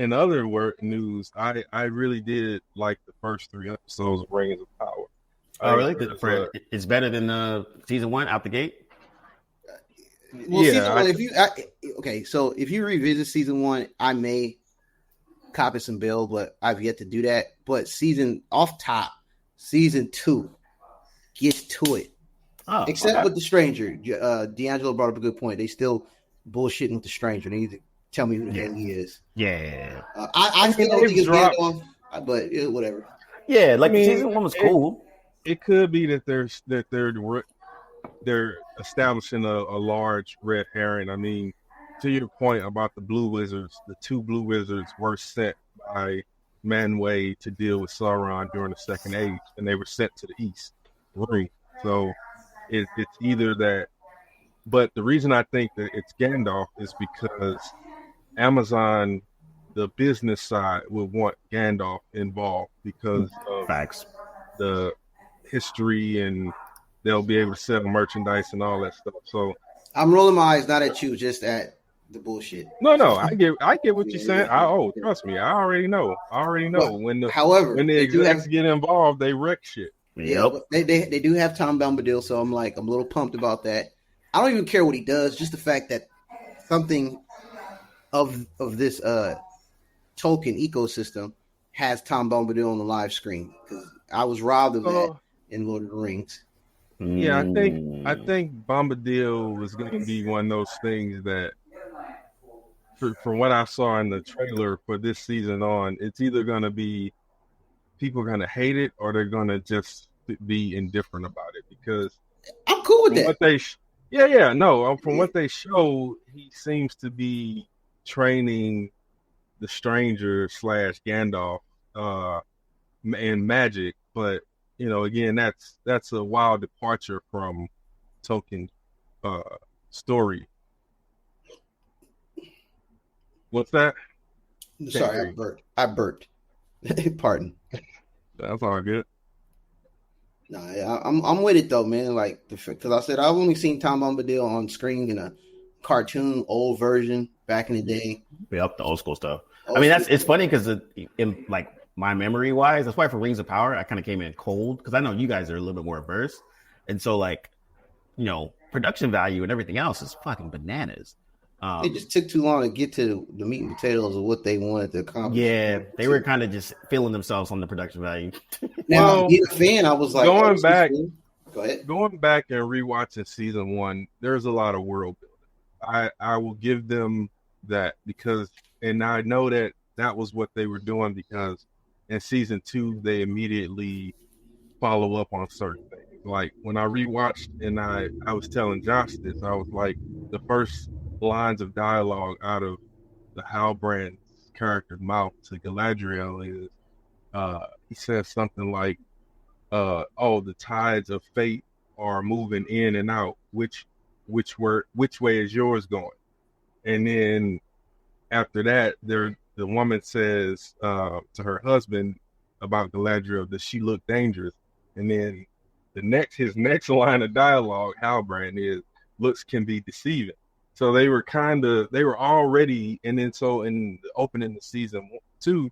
in other work news, I really did like the first three episodes of Rings of Power. I Oh, think really? there's It's better than season one out the gate. Well, season yeah, one. Okay, so if you revisit season one, I may copy some build, but I've yet to do that. But season two gets to it. Oh, Except okay. with the stranger. D'Angelo brought up a good point. They still bullshitting with the stranger. They need to tell me who the hell he is. Yeah. I still don't think it's dropped. Gandalf, but whatever. Yeah, like I mean, season one was cool. It could be that they're establishing a large red herring. I mean, to your point about the Blue Wizards, the two Blue Wizards were sent by Manwë to deal with Sauron during the Second Age, and they were sent to the East Ring. So it's either that, but the reason I think that it's Gandalf is because Amazon, the business side, would want Gandalf involved because of Facts. the history, and they'll be able to sell merchandise and all that stuff. So I'm rolling my eyes not at you, just at the bullshit. no, I get what you're saying. Trust me, I already know. But, when the they execs get involved, they wreck shit. Yeah, but they do have Tom Bombadil, so I'm a little pumped about that. I don't even care what he does, just the fact that something of this Tolkien ecosystem has Tom Bombadil on the live screen, because I was robbed of that in Lord of the Rings. Yeah, I think Bombadil was going to be one of those things that, from what I saw in the trailer for this season on, it's either going to be people are going to hate it or they're going to just be indifferent about it, because I'm cool with that. From what they show, he seems to be training the stranger / Gandalf in magic, but again, that's a wild departure from Tolkien story. What's that? Sorry, I burped. Pardon. That's all good. Nah, I'm with it though, man. Because I said I've only seen Tom Bombadil on screen in a cartoon old version back in the day. Yep, the old school stuff. It's funny because in my memory wise, that's why for Rings of Power I kind of came in cold, because I know you guys are a little bit more versed, and so production value and everything else is fucking bananas. It just took too long to get to the meat and potatoes of what they wanted to accomplish. Yeah, they were kind of just feeling themselves on the production value. Now, being a fan, I was like, going back and rewatching season one, there's a lot of world building. I will give them that, and I know that was what they were doing, because in season two they immediately follow up on certain things. Like when I rewatched, and I was telling Josh this, I was like, the first lines of dialogue out of the Halbrand's character's mouth to Galadriel is he says something like, the tides of fate are moving in and out, which way is yours going? And then after that, the woman says to her husband about Galadriel that she looked dangerous, and then his next line of dialogue, Halbrand, is looks can be deceiving. So they were already, and then so in the opening of season 2,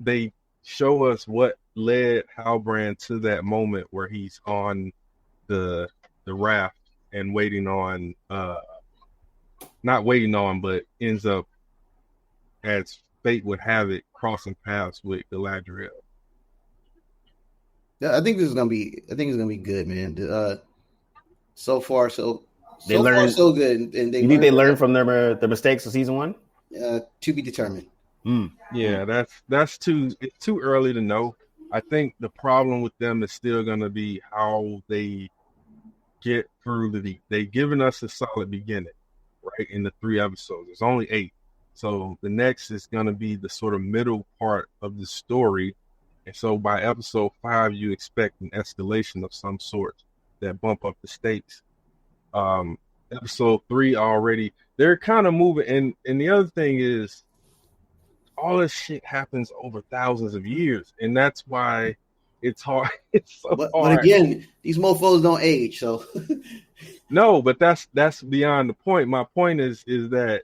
they show us what led Halbrand to that moment where he's on the raft and not waiting on, but ends up, as fate would have it, crossing paths with Galadriel. Yeah, I think it's gonna be good, man. So far, so They learned so good. And you think they learned from their mistakes of season one? To be determined. Yeah, it's too early to know. I think the problem with them is still going to be how they get through they've given us a solid beginning, right? In the 3 episodes, there's only 8. So the next is going to be the sort of middle part of the story. And so by episode 5, you expect an escalation of some sort that bump up the stakes. Episode 3 already, they're kind of moving. And the other thing is, all this shit happens over thousands of years, and that's why it's hard. It's so hard. But again, these mofos don't age, so no. But that's beyond the point. My point is that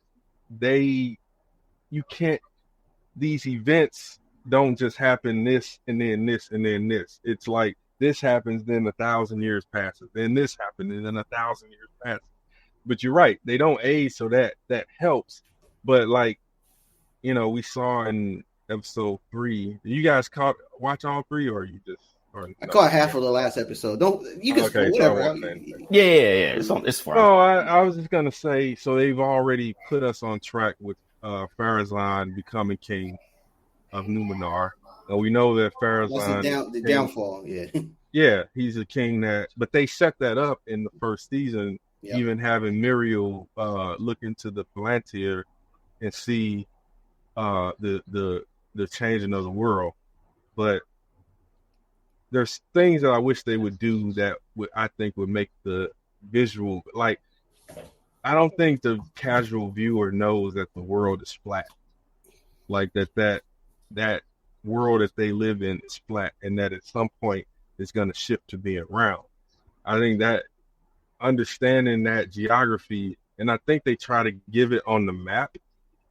you can't. these events don't just happen this and then this and then this. It's like this happens, then 1,000 years passes, then this happened, and then 1,000 years passes. But you're right, they don't age, so that helps. But like, we saw in episode 3. You guys watch all 3, or you just? Or I caught half of the last episode. You can whatever. Yeah. It's fine. No, I was just gonna say. So they've already put us on track with Farazan becoming king of Numenor, and we know that Farazan the downfall. Yeah. Yeah, he's a king but they set that up in the first season. Yep. Even having Muriel look into the Palantir and see the changing of the world, but there's things that I wish they would do that I think would make the visual, like, I don't think the casual viewer knows that the world is flat, like that world that they live in is flat, and that at some point it's going to shift to being round. I think that understanding that geography, and I think they try to give it on the map,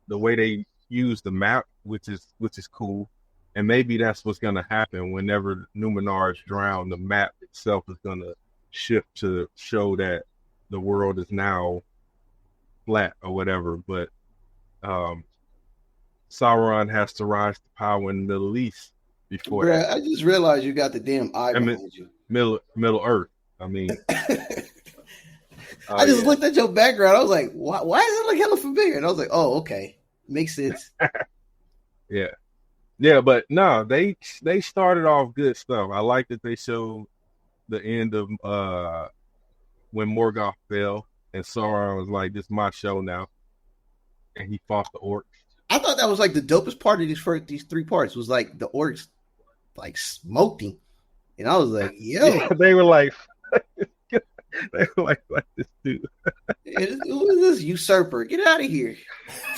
the way they use the map, which is cool. And maybe that's what's going to happen whenever Numenor is drowned. The map itself is going to shift to show that the world is now flat or whatever. But Sauron has to rise to power in the Middle East before that. I just realized you got the damn eye behind you. Middle Earth. I mean, I just looked at your background. I was like, why does it look hella familiar? And I was like, oh, okay. Makes sense. Yeah. Yeah, but no, they started off good stuff. I like that they showed the end of when Morgoth fell and Sauron was like, "This is my show now," and he fought the orcs. I thought that was like the dopest part of these 3 parts was like the orcs like smoked him, and I was like, "Yo!" Yeah, they were like this dude. Who is this usurper? Get out of here!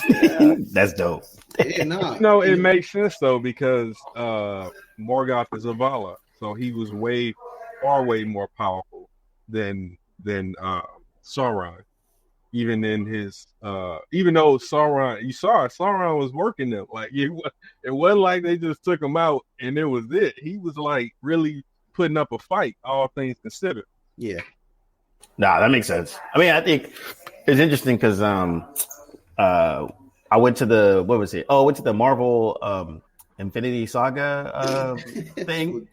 Yeah, that's dope. No, it makes sense though, because Morgoth is a Vala, so he was way more powerful than Sauron. Even in his even though Sauron was working them, like it wasn't like they just took him out and it was it. He was like really putting up a fight, all things considered. Yeah. Nah, that makes sense. I mean, I think it's interesting because I went to the Marvel Infinity Saga thing.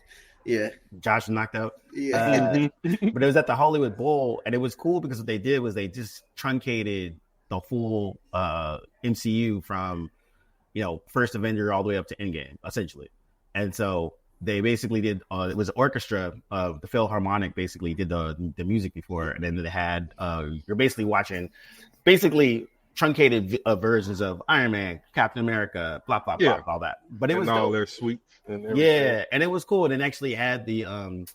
Yeah. Josh knocked out. Yeah. But it was at the Hollywood Bowl, and it was cool because what they did was they just truncated the full MCU from, first Avenger all the way up to Endgame, essentially. And so they basically did, it was an orchestra, the Philharmonic basically did the music before, and then they had, you're basically watching, truncated versions of Iron Man, Captain America, blah, blah, blah, all that. But it was all their suites and everything. Yeah, and it was cool. And it actually had the,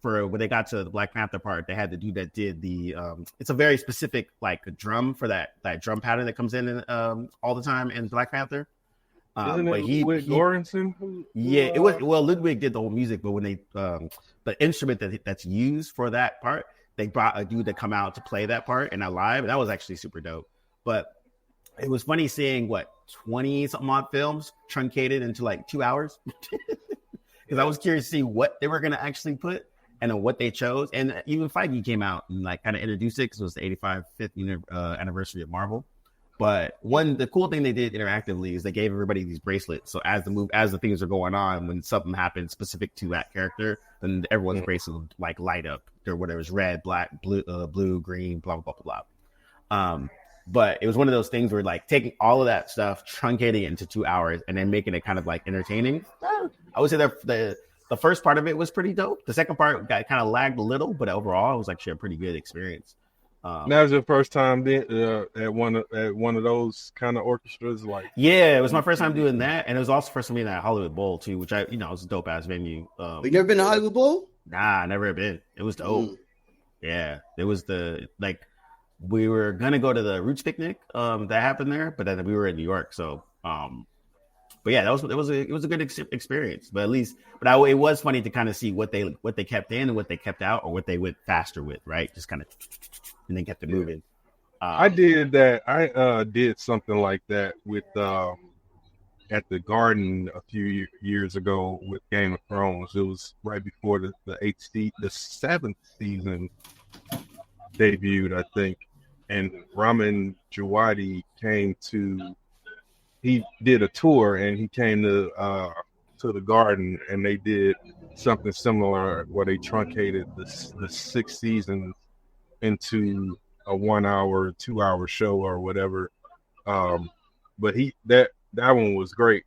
for when they got to the Black Panther part, they had the dude that did the, it's a very specific, like, drum for that drum pattern that comes in all the time in Black Panther. Isn't it Ludwig Göransson? Yeah, it was. Well, Ludwig did the whole music, but when they the instrument that's used for that part, they brought a dude to come out to play that part and live. And that was actually super dope. But it was funny seeing 20 something odd films truncated into like 2 hours, because I was curious to see what they were going to actually put and then what they chose. And even Feige came out and like kind of introduced it because it was the 85th anniversary of Marvel. But the cool thing they did interactively is they gave everybody these bracelets. So as the things are going on, when something happens specific to that character, then everyone's bracelet would like light up or whatever, it's red, black, blue, green, blah, blah, blah, blah. But it was one of those things where like taking all of that stuff, truncating it into 2 hours, and then making it kind of like entertaining. I would say that the first part of it was pretty dope. The second part got kind of lagged a little, but overall it was actually a pretty good experience. That was your first time at one of those kind of orchestras, like? Yeah, it was my first time doing that, and it was also first time being at Hollywood Bowl too, which it was a dope ass venue. You never been to Hollywood Bowl? Nah, never been. It was dope. Yeah, it was we were gonna go to the Roots picnic that happened there, but then we were in New York, so but yeah, it was a good experience. But it was funny to kind of see what they kept in and what they kept out, or what they went faster with, right? Just kind of and then kept it moving. I did that. I did something like that with at the Garden a few years ago with Game of Thrones. It was right before the seventh season debuted, I think. And Ramin Djawadi he did a tour and he came to the Garden, and they did something similar where they truncated the six seasons into a 1 hour, 2 hour show or whatever. But that one was great.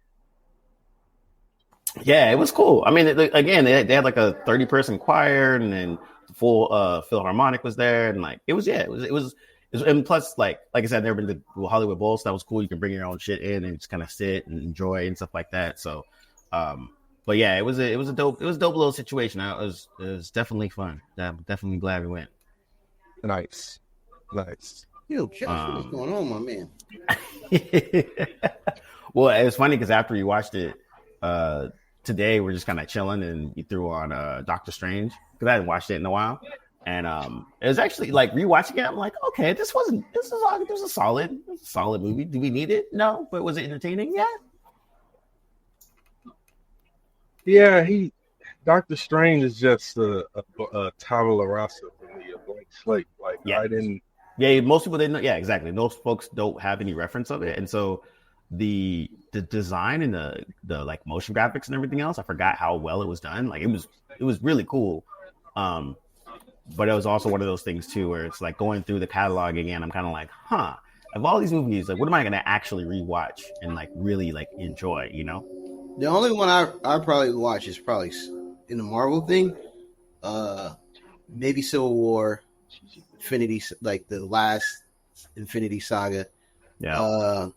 Yeah, it was cool. I mean, again, they had like a 30-person choir, and then the full Philharmonic was there, and like it was, and plus, like I said, I've never been to Hollywood Bowl, so that was cool. You can bring your own shit in and just kind of sit and enjoy and stuff like that. So, but yeah, it was a dope little situation. It was definitely fun. I'm definitely glad we went. Nice. Yo, Josh, what's going on, my man? Well, it was funny because after we watched it today, we're just kind of chilling, and you threw on Doctor Strange because I hadn't watched it in a while, and it was actually like rewatching it. I'm like, okay, this was a solid movie. Do we need it? No, but was it entertaining? Yeah, Doctor Strange is just a tabula rasa for me, a blank slate. Like yeah. I didn't. Yeah, most people didn't know. Yeah, exactly. Most folks don't have any reference of it, and so the design and the like motion graphics and everything else, I forgot how well it was done. Like it was really cool. But it was also one of those things too, where it's like going through the catalog again. I'm kind of like, of all these movies, like what am I going to actually rewatch and like really like enjoy? You know, the only one I probably watch is probably in the Marvel thing. Maybe Civil War, Infinity, like the last Infinity Saga. Yeah.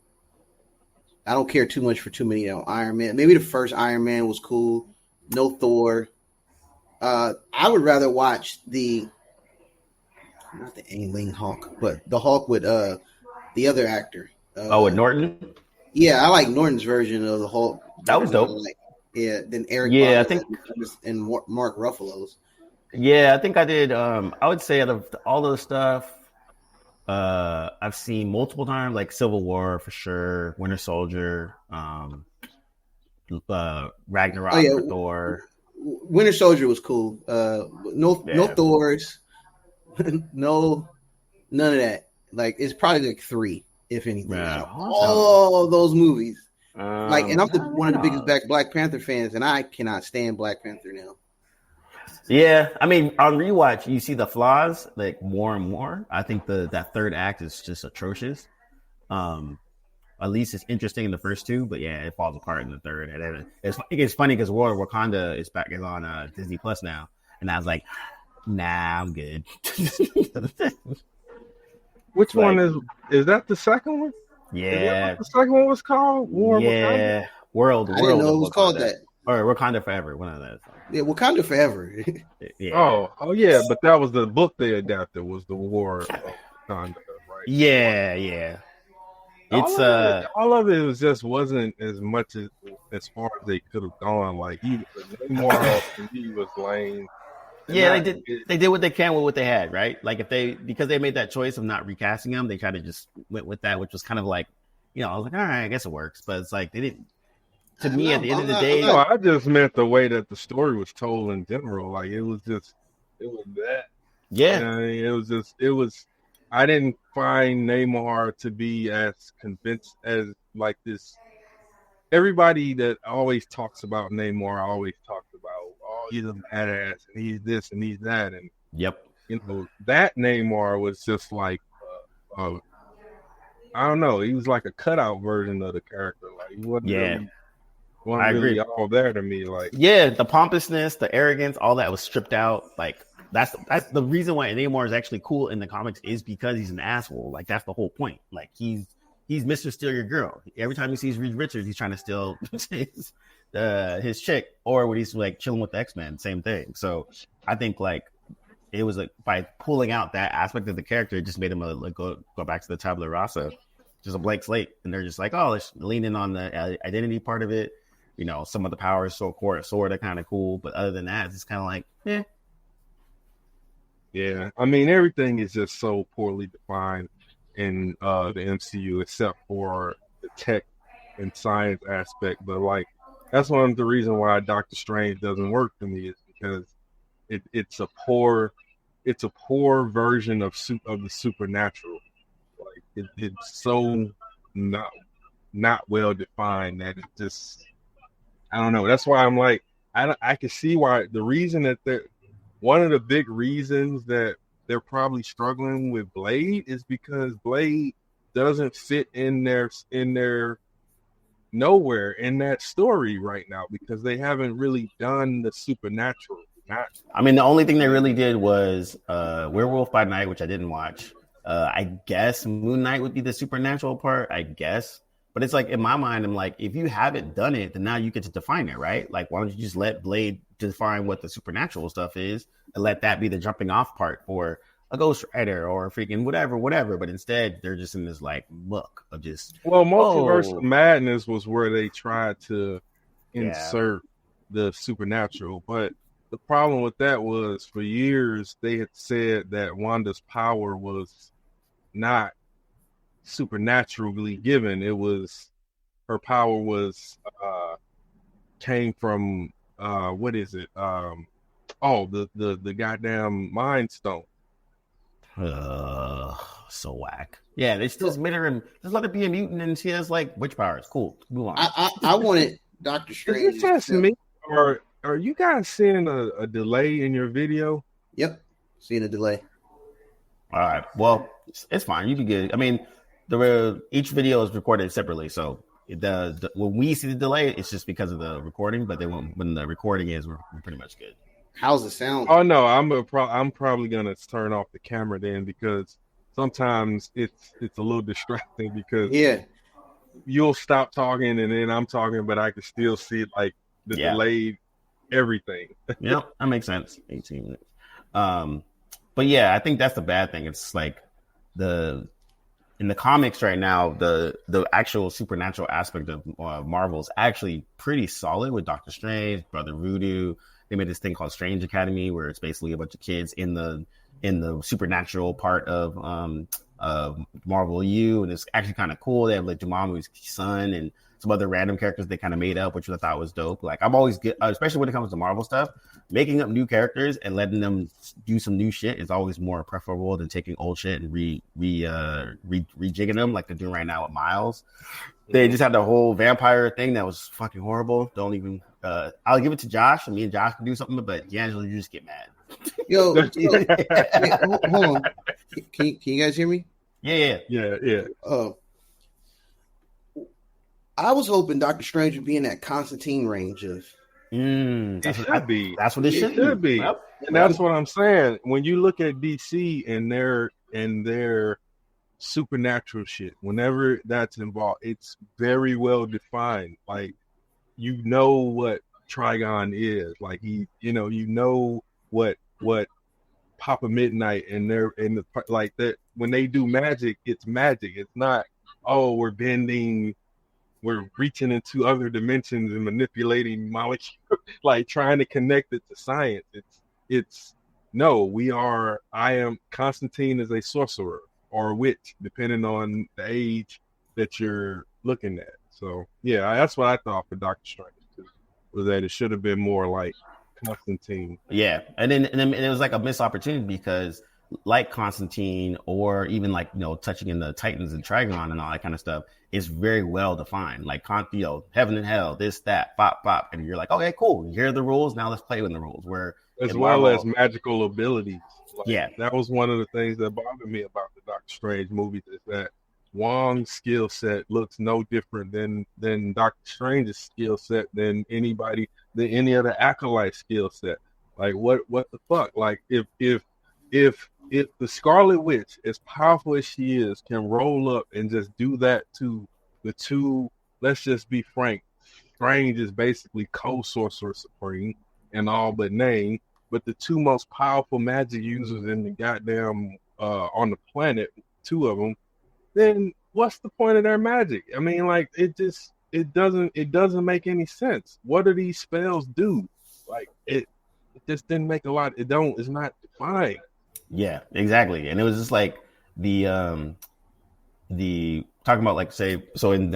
I don't care too much for too many Iron Man. Maybe the first Iron Man was cool. No Thor. I would rather watch not the Ailing Hulk, but the Hulk with the other actor. With Norton? Yeah, I like Norton's version of the Hulk. That was dope. Than Eric. Yeah, I think and Mark Ruffalo's. Yeah, I think I did. I would say out of all of the stuff I've seen multiple times, like Civil War for sure, Winter Soldier, Ragnarok for Thor. Winter Soldier was cool. No Thors, none of that. Like it's probably like 3, if anything. Yeah. All those movies. And I'm one of the biggest Black Panther fans, and I cannot stand Black Panther now. Yeah, I mean, on rewatch, you see the flaws like more and more. I think that third act is just atrocious. At least it's interesting in the first 2, but yeah, it falls apart in the third. And it's funny because War of Wakanda is on Disney Plus now, and I was like, nah, I'm good. Which one is that? The second one? Yeah, the second one was called War of Wakanda? Yeah, World. I didn't know it was called that. Or Wakanda Forever, one of those. Yeah, Wakanda Forever. Yeah. Oh yeah, but that was the book they adapted. Was the War of Wakanda, right? Yeah. It's all of it wasn't as much as far as they could have gone. Like Namor to me was lame. Yeah, they did what they can with what they had, right? Like because they made that choice of not recasting him, they kind of just went with that, which was kind of like, I was like, all right, I guess it works, but it's like they didn't. To me, at the end of the day, no, I just meant the way that the story was told in general. Like it was that. Yeah, it was. I didn't find Namor to be as convinced as like this. Everybody that always talks about Namor always talks about, he's a badass and he's this and he's that, and yep. That Namor was just like, I don't know. He was like a cutout version of the character. Like he wasn't really all there to me. Like the pompousness, the arrogance, all that was stripped out. Like that's the reason why Namor is actually cool in the comics is because he's an asshole. Like that's the whole point. Like he's Mr. Steal Your Girl. Every time he sees Reed Richards, he's trying to steal his chick. Or when he's like chilling with the X-Men, same thing. So I think like it was like by pulling out that aspect of the character, it just made him go back to the tabula rasa, just a blank slate. And they're just like, let's lean in on the identity part of it. Some of the powers sword are kind of cool, but other than that, it's kind of like, Yeah, I mean, everything is just so poorly defined in the MCU, except for the tech and science aspect, but like that's one of the reasons why Doctor Strange doesn't work for me is because it's a poor version of the supernatural. Like it's so not not well defined that it just I don't know. That's why I'm like I can see why the reason that they're one of the big reasons that they're probably struggling with Blade is because Blade doesn't fit in their nowhere in that story right now because they haven't really done the supernatural. Not, I mean, the only thing they really did was Werewolf by Night, which I didn't watch. I guess Moon Knight would be the supernatural part, I guess. But it's like, in my mind, I'm like, if you haven't done it, then now you get to define it, right? Like, why don't you just let Blade define what the supernatural stuff is and let that be the jumping off part for a Ghost Rider or freaking whatever. But instead, they're just in this like muck of just. well, Multiverse of Madness was where they tried to insert the supernatural, but the problem with that was for years they had said that Wanda's power was not supernaturally given. It was her power was came from what is it? The goddamn Mind Stone. So whack. Yeah, they just made her and just let her be a mutant, and she has like witch powers. Cool, move on. I wanted Doctor Strange. Is it just me, or are you guys seeing a delay in your video? Yep, seeing a delay. All right, well, it's fine. You can get it. I mean, each video is recorded separately, so when we see the delay, it's just because of the recording. But when the recording is, we're pretty much good. How's the sound? Oh no, I'm probably gonna turn off the camera then because sometimes it's a little distracting because you'll stop talking and then I'm talking, but I can still see like the delayed everything. Yeah, that makes sense. 18 minutes. But yeah, I think that's the bad thing. It's like in the comics right now, the actual supernatural aspect of Marvel is actually pretty solid with Doctor Strange, Brother Voodoo. They made this thing called Strange Academy, where it's basically a bunch of kids in the supernatural part of Marvel U, and it's actually kind of cool. They have like Dormammu's son and some other random characters they kind of made up, which I thought was dope. Like I'm always good, especially when it comes to Marvel stuff. Making up new characters and letting them do some new shit is always more preferable than taking old shit and rejigging them like they're doing right now with Miles. They just had the whole vampire thing that was fucking horrible. Don't even. I'll give it to Josh. Me and Josh can do something, but D'Angelo, you just get mad. Yo, hold on. Can you guys hear me? Yeah. I was hoping Doctor Strange would be in that Constantine range of. It should be. That's what it should be. Yep. And that's what I'm saying. When you look at DC and their supernatural shit, whenever that's involved, it's very well defined. Like you know what Trigon is. Like you know what Papa Midnight and the like that when they do magic, it's magic. It's not we're reaching into other dimensions and manipulating molecules, like trying to connect it to science. It's I am Constantine is a sorcerer or a witch, depending on the age that you're looking at. So yeah, that's what I thought for Doctor Strange too, was that it should have been more like Constantine. Yeah, and then it was like a missed opportunity because like Constantine or even like touching in the Titans and Trigon and all that kind of stuff is very well defined. Like heaven and hell, this, that, bop, and you're like, okay, cool. Here are the rules. Now let's play with the rules. Where as well as magical abilities. Like, that was one of the things that bothered me about the Doctor Strange movies is that Wong's skill set looks no different than Doctor Strange's skill set than any other acolyte skill set. Like what the fuck? Like if the Scarlet Witch, as powerful as she is, can roll up and just do that to the two, let's just be frank, Strange is basically co-sorcerer supreme in all but name, but the two most powerful magic users in the goddamn on the planet, two of them, then what's the point of their magic? I mean, like it doesn't make any sense. What do these spells do? Like it just didn't make a lot. It's not defined. Yeah, exactly. And it was just like the talking about like say so in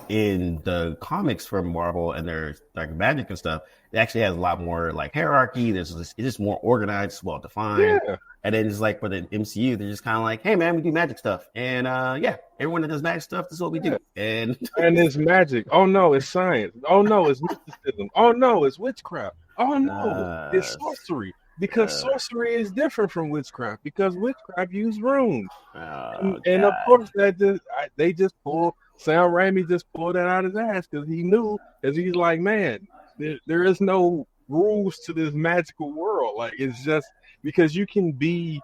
in the comics from Marvel and their like magic and stuff, it actually has a lot more like hierarchy. It's just more organized, well defined. Yeah. And then it's like for the MCU, they're just kind of like, hey man, we do magic stuff, and yeah, everyone that does magic stuff, this is what we do. And it's magic. Oh no, it's science. Oh no, it's mysticism. Oh no, it's witchcraft. Oh no, it's sorcery. Because sorcery is different from witchcraft. Because witchcraft use runes, and of course they just pull. Sam Raimi just pulled that out of his ass because he knew, because he's like, man, there is no rules to this magical world. Like, it's just because you can be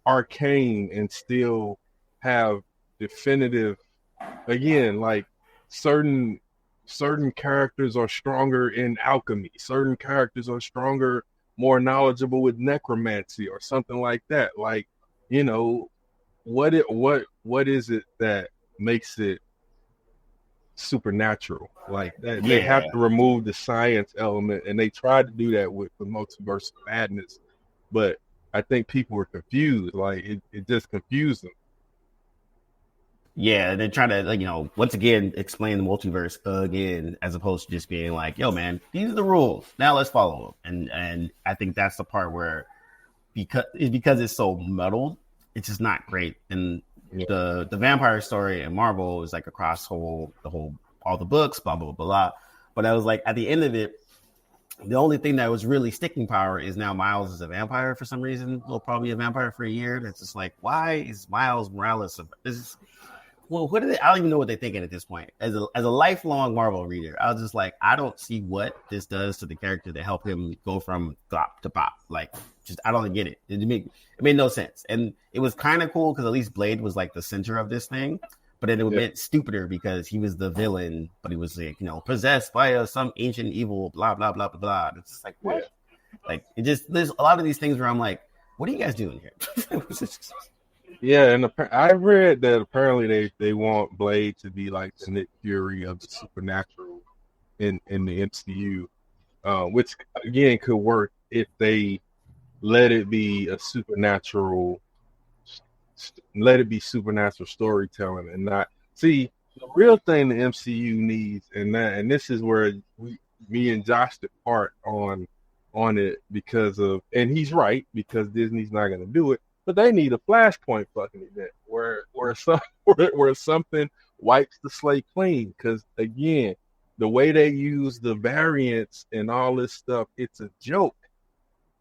arcane and still have definitive, again, like certain characters are stronger in alchemy, certain characters are stronger, more knowledgeable with necromancy or something like that. Like, you know, what is it that makes it supernatural? Like that, they have to remove the science element, and they tried to do that with the Multiverse of Madness, but I think people were confused. Like it just confused them. Yeah, they're trying to, like, you know, once again explain the multiverse again, as opposed to just being like, yo man, these are the rules, now let's follow them. And I think that's the part where because it's so muddled, it's just not great. And the vampire story in Marvel is like across all the books, blah blah blah blah. But I was like, at the end of it, the only thing that was really sticking power is now Miles is a vampire for some reason. He'll probably be a vampire for a year. That's just like, why is Miles Morales what do they? I don't even know what they're thinking at this point. As a lifelong Marvel reader, I was just like, I don't see what this does to the character to help him go from glop to pop. Like, just I don't get it. It made no sense. And it was kind of cool because at least Blade was like the center of this thing. But then it would be stupider because he was the villain, but he was like, you know, possessed by some ancient evil, blah blah blah blah blah. It's just like, what? Like, it just, there's a lot of these things where I'm like, what are you guys doing here? Yeah, and I read that apparently they want Blade to be like the Nick Fury of the supernatural in the MCU, which again could work if they let it be supernatural storytelling and not see the real thing the MCU needs, and this is where me and Josh depart on it because of, and he's right, because Disney's not going to do it. But they need a Flashpoint fucking event where something wipes the slate clean. Because again, the way they use the variants and all this stuff, it's a joke.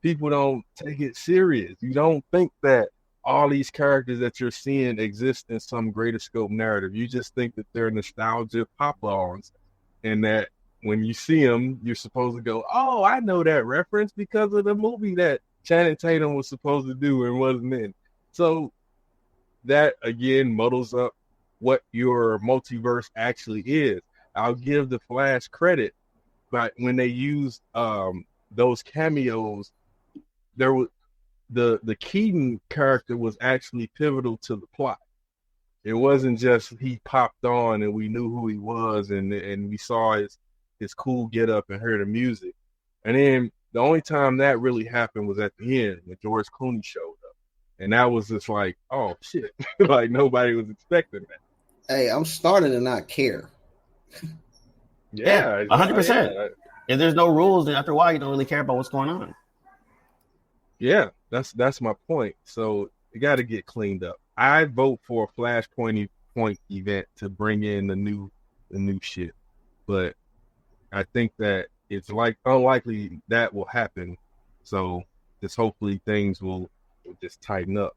People don't take it serious. You don't think that all these characters that you're seeing exist in some greater scope narrative. You just think that they're nostalgia pop-ons, and that when you see them, you're supposed to go, "Oh, I know that reference because of the movie that Channing Tatum was supposed to do and wasn't in." So that again muddles up what your multiverse actually is. I'll give the Flash credit, but when they used those cameos, there was the Keaton character was actually pivotal to the plot. It wasn't just he popped on and we knew who he was and we saw his cool get up and heard the music. And then the only time that really happened was at the end when George Clooney showed up. And that was just like, oh, shit. Like, nobody was expecting that. Hey, I'm starting to not care. Yeah, 100%. If there's no rules, then after a while, you don't really care about what's going on. Yeah, that's my point. So you got to get cleaned up. I vote for a Flashpoint event to bring in the new shit. But I think that it's like unlikely that will happen. So just hopefully things will just tighten up.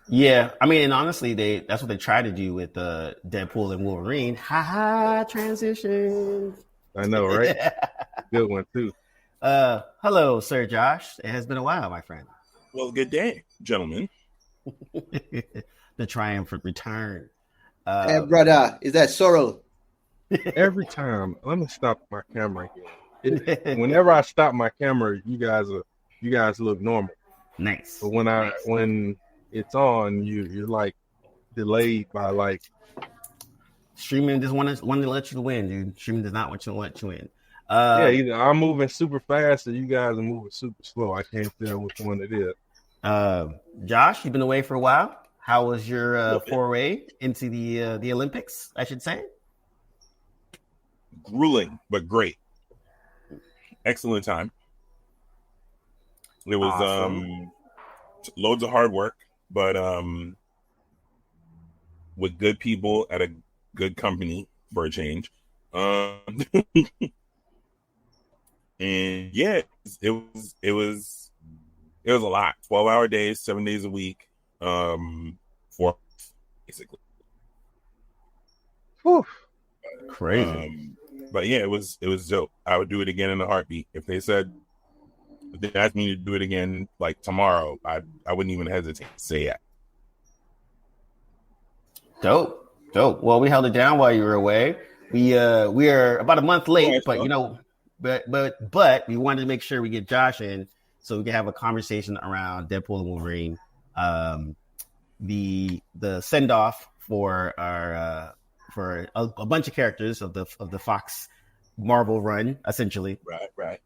Yeah, I mean, and honestly, that's what they try to do with Deadpool and Wolverine. Transition. I know, right? Good one too. Hello, Sir Josh. It has been a while, my friend. Well, good day, gentlemen. The triumphant return. Hey, brother, is that Sorrel? Every time, let me stop my camera here. Whenever I stop my camera, you guys look normal. Nice. But when it's on, you're like delayed by like. Streaming just want to let you win, dude. Streaming does not want to let you win. Either I'm moving super fast or you guys are moving super slow. I can't tell which one it is. Josh, you've been away for a while. How was your foray into the Olympics, I should say? grueling but great. Excellent time. It was Awesome. loads of hard work, but with good people at a good company for a change. And yeah, it was a lot. 12-hour days, 7 days a week, for basically. Whew. Crazy. But yeah, it was dope. I would do it again in a heartbeat. If they asked me to do it again like tomorrow, I wouldn't even hesitate to say yeah. Dope. Well, we held it down while you were away. We are about a month late, but you know, but we wanted to make sure we get Josh in so we can have a conversation around Deadpool and Wolverine. The send off for our for a bunch of characters of the Fox Marvel run, essentially. Right.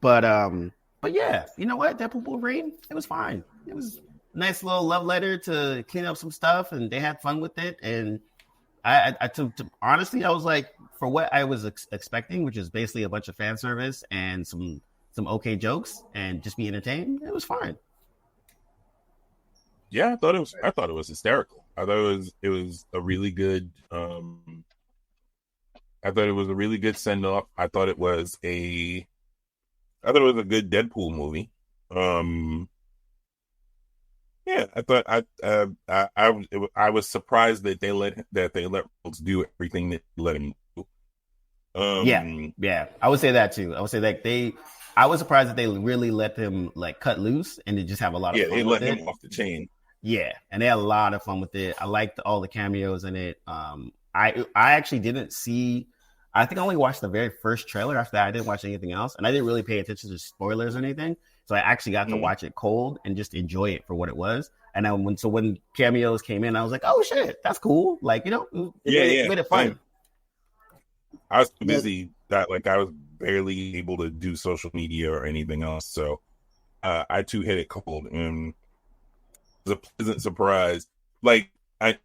But yeah, you know what? Deadpool Wolverine, it was fine. It was a nice little love letter to clean up some stuff, and they had fun with it. And honestly, I was like, for what I was expecting, which is basically a bunch of fan service and some okay jokes and just be entertained, it was fine. Yeah, I thought it was hysterical. I thought it was a really good send off. I thought it was a good Deadpool movie. Yeah, I was surprised that they let Reynolds do everything that they let him do. Yeah, I would say that too. I would say that I was surprised that they really let them like cut loose and they just have a lot of fun. Yeah, they let him off the chain. Yeah, and they had a lot of fun with it. I liked all the cameos in it. I actually didn't see. I think I only watched the very first trailer. After that, I didn't watch anything else, and I didn't really pay attention to spoilers or anything. So I actually got to watch it cold and just enjoy it for what it was. And then when cameos came in, I was like, "Oh shit, that's cool!" Like it made it fun. I was too busy that I was barely able to do social media or anything else, so I too hit it cold and it was a pleasant surprise. Like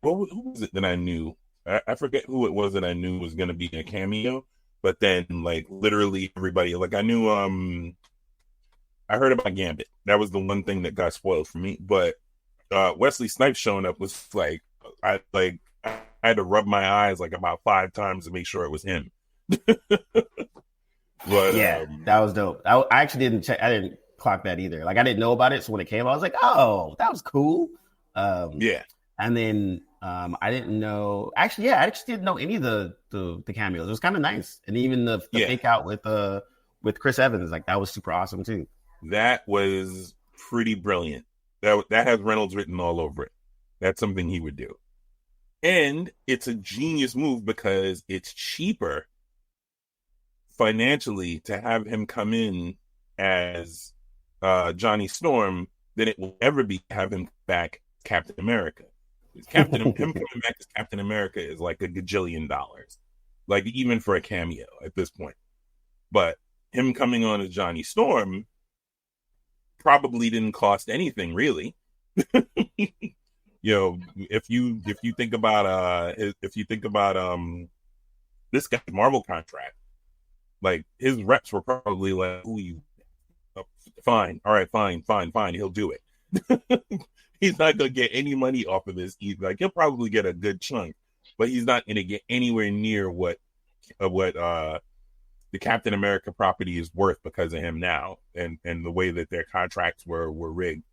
who was it that I knew? I forget who it was that I knew was going to be a cameo, but then literally everybody, I knew I heard about Gambit. That was the one thing that got spoiled for me. But Wesley Snipes showing up was I had to rub my eyes about 5 times to make sure it was him. But yeah, that was dope. I actually didn't check. I didn't clock that either. I didn't know about it, so when it came, I was like, "Oh, that was cool." Yeah, and then I didn't know. Actually, yeah, I actually didn't know any of the cameos. It was kind of nice, and even the fake out with Chris Evans, that was super awesome too. That was pretty brilliant. That has Reynolds written all over it. That's something he would do, and it's a genius move because it's cheaper financially to have him come in as Johnny Storm than it will ever be to have him back Captain America. Him coming back as Captain America is a gajillion dollars, even for a cameo at this point. But him coming on as Johnny Storm probably didn't cost anything really. If you think about this guy's Marvel contract, his reps were probably "Who you? Fine, all right, fine, he'll do it." He's not gonna get any money off of this either. He'll probably get a good chunk, but he's not gonna get anywhere near what the Captain America property is worth because of him now, and the way that their contracts were rigged.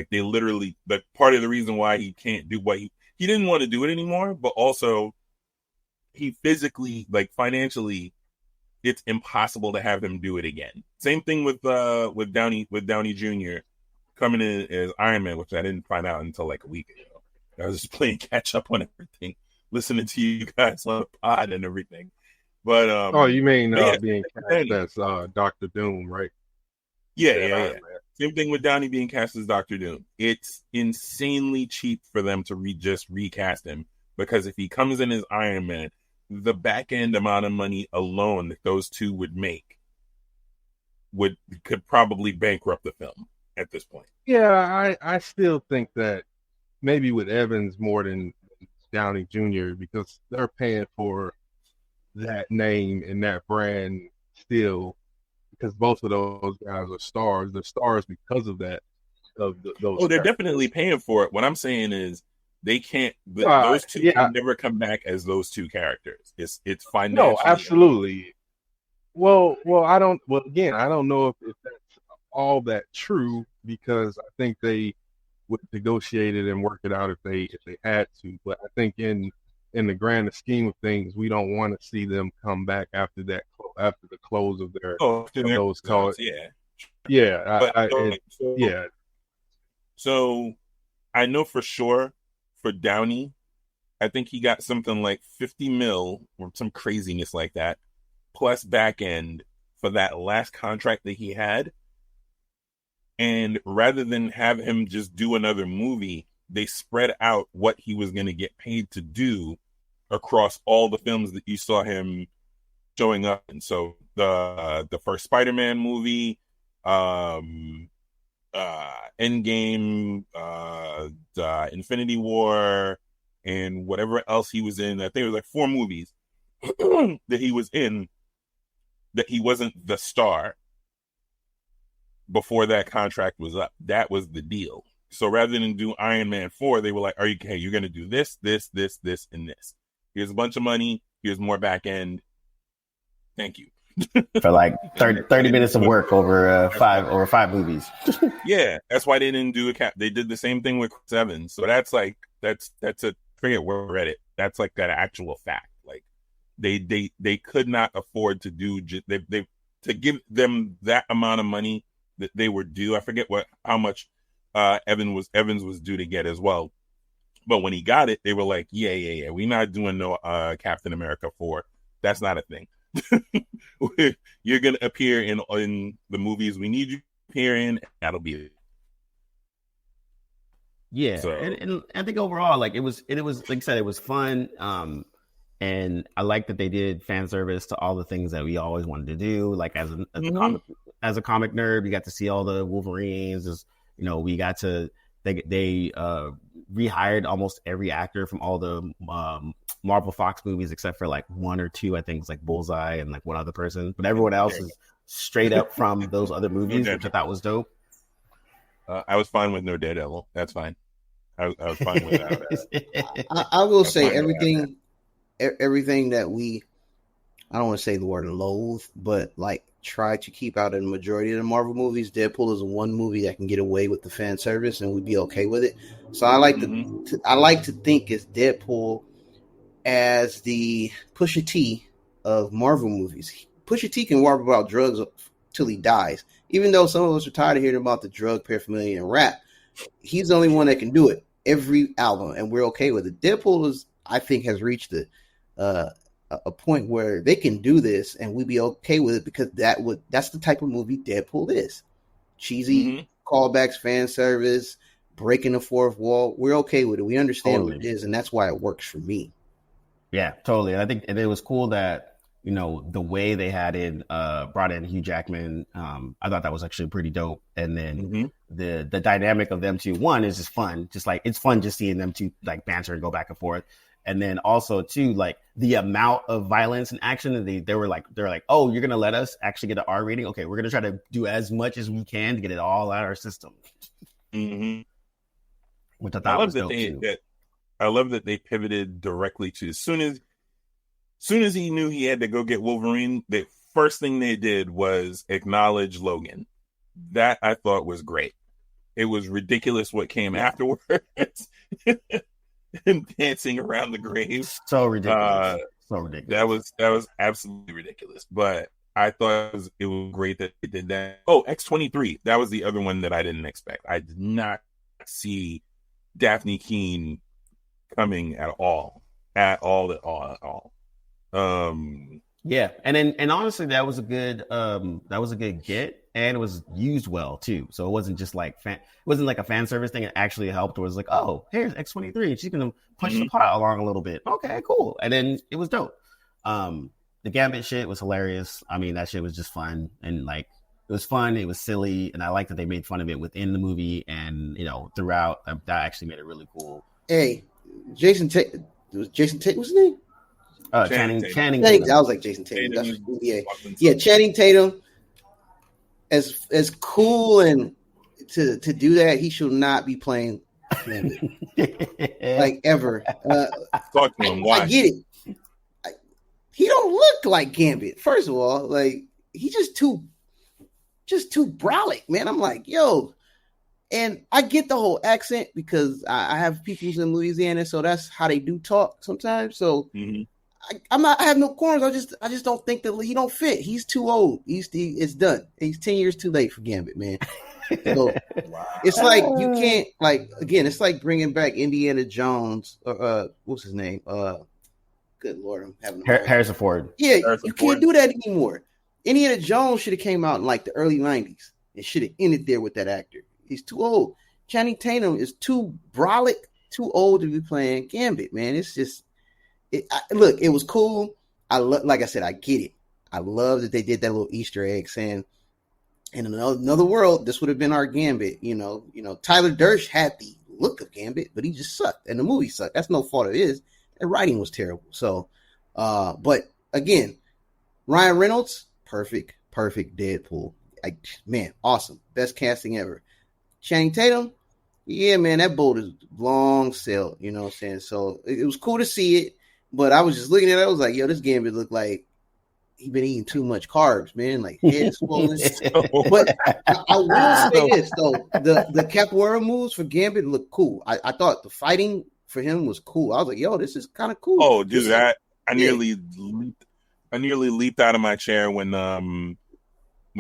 They literally, part of the reason why he can't do what he didn't want to do it anymore, but also he physically, financially, it's impossible to have him do it again. Same thing with Downey Jr. coming in as Iron Man, which I didn't find out until a week ago. I was just playing catch up on everything, listening to you guys on the pod and everything. But you mean being cast as Dr. Doom, right? Yeah. Same thing with Downey being cast as Dr. Doom. It's insanely cheap for them to just recast him, because if he comes in as Iron Man, the back end amount of money alone that those two would make could probably bankrupt the film at this point. Yeah, I still think that maybe with Evans more than Downey Jr. because they're paying for that name and that brand still, because both of those guys are stars. They're stars because of that, those. Oh, they're definitely paying for it. What I'm saying is they can't. Those two Yeah, can never come back as those two characters. It's financially. no, absolutely. Well, I don't. Well, again, I don't know if that's all that true, because I think they would negotiate it and work it out if they had to. But I think in the grand scheme of things, we don't want to see them come back after that, after the close of their those calls. Yeah, yeah, yeah. So I know for sure for Downey, I think he got something like 50 mil or some craziness like that, plus back end for that last contract that he had. And rather than have him just do another movie, they spread out what he was going to get paid to do across all the films that you saw him showing up in. So the first Spider-Man movie, Endgame, the Infinity War, and whatever else he was in. I think it was like 4 movies that he was in that he wasn't the star before that contract was up. That was the deal. So rather than do Iron Man 4, they were like, "Are you okay? You're going to do this, this, this, this, and this. Here's a bunch of money. Here's more back end. Thank you." For like 30 minutes of work over 5 movies. Yeah, that's why they didn't do a cap. They did the same thing with Chris Evans. So that's a forget where I read it. That's like that actual fact. Like they could not afford to do they to give them that amount of money that they were due. I forget how much Evans was due to get as well. But when he got it, they were like, yeah. We're not doing no Captain America 4. That's not a thing. You're gonna appear in the movies we need you to appear in. That'll be it. Yeah, so. and I think overall, like it was like I said, it was fun. And I like that they did fan service to all the things that we always wanted to do. Like as a comic nerd, we got to see all the Wolverines. We got to they rehired almost every actor from all the Marvel Fox movies except for like 1 or 2, I think it's like Bullseye and like one other person, but everyone else is straight up from those other movies, which I thought was dope. I was fine with no Daredevil. That's fine. I was fine with that. I will say everything that we, I don't want to say the word loathe, but like try to keep out in the majority of the Marvel movies. Deadpool is one movie that can get away with the fan service and we'd be okay with it. So I like to think it's Deadpool as the Pusha T of Marvel movies. Pusha T can warp about drugs till he dies. Even though some of us are tired of hearing about the drug paraphernalia and rap, he's the only one that can do it every album, and we're okay with it. Deadpool I think, has reached a point where they can do this, and we'd be okay with it because that's the type of movie Deadpool is. Cheesy callbacks, fan service, breaking the fourth wall. We're okay with it. We understand what it is, and that's why it works for me. Yeah, totally. I think it was cool that the way they had brought in Hugh Jackman. I thought that was actually pretty dope. And then the dynamic of them two, one is just fun. Just like it's fun just seeing them two like banter and go back and forth. And then also too, like the amount of violence and action that they were like, oh, you're gonna let us actually get an R rating? Okay, we're gonna try to do as much as we can to get it all out of our system. Which I thought was dope too. I love that they pivoted directly to as soon as he knew he had to go get Wolverine, the first thing they did was acknowledge Logan. That I thought was great. It was ridiculous what came afterwards. And dancing around the grave. So ridiculous. So ridiculous. That was absolutely ridiculous. But I thought it was great that they did that. Oh, X-23. That was the other one that I didn't expect. I did not see Daphne Keane coming at all. Yeah, and honestly, that was a good get, and it was used well too. So it wasn't just like it wasn't like a fan service thing. It actually helped. It was like, oh, here's X-23, and she's gonna push the plot along a little bit. Okay, cool. And then it was dope. The Gambit shit was hilarious. I mean, that shit was just fun, and like it was fun. It was silly, and I like that they made fun of it within the movie and throughout. That actually made it really cool. Hey, Jason Tate was his name? Channing Channing, Tatum. I was like Jason Tatum. That's Tatum. yeah. Channing Tatum, as cool and to do that, he should not be playing Gambit like ever. Talk to him. Why? I get it. He don't look like Gambit. First of all, like he's just too brolic, man. I'm like, yo, and I get the whole accent because I have peoples in Louisiana, so that's how they do talk sometimes. So I have no corners. I just don't think that he don't fit. He's too old. It's done. He's 10 years too late for Gambit, man. So it's like you can't it's like bringing back Indiana Jones or what's his name? Good Lord, I'm having Harrison Ford. Yeah, Harrison you Ford. can't do that anymore. Indiana Jones should have came out in like the early 90s. It should have ended there with that actor. He's too old. Channing Tatum is too brolic, too old to be playing Gambit, man. It's just look, it was cool. Like I said, I get it. I love that they did that little Easter egg saying, in another world, this would have been our Gambit. You know, Tyler Durst had the look of Gambit, but he just sucked, and the movie sucked. That's no fault of his. The writing was terrible. So, but again, Ryan Reynolds, perfect Deadpool. Man, awesome, best casting ever. Channing Tatum, yeah, man, that boat is long sailed. You know what I'm saying? So it was cool to see it, but I was just looking at it. I was like, yo, this Gambit looked like he been eating too much carbs, man. Like head swollen. But I will say this though: the capoeira moves for Gambit look cool. I thought the fighting for him was cool. I was like, yo, this is kind of cool. Oh, dude, I nearly leaped out of my chair when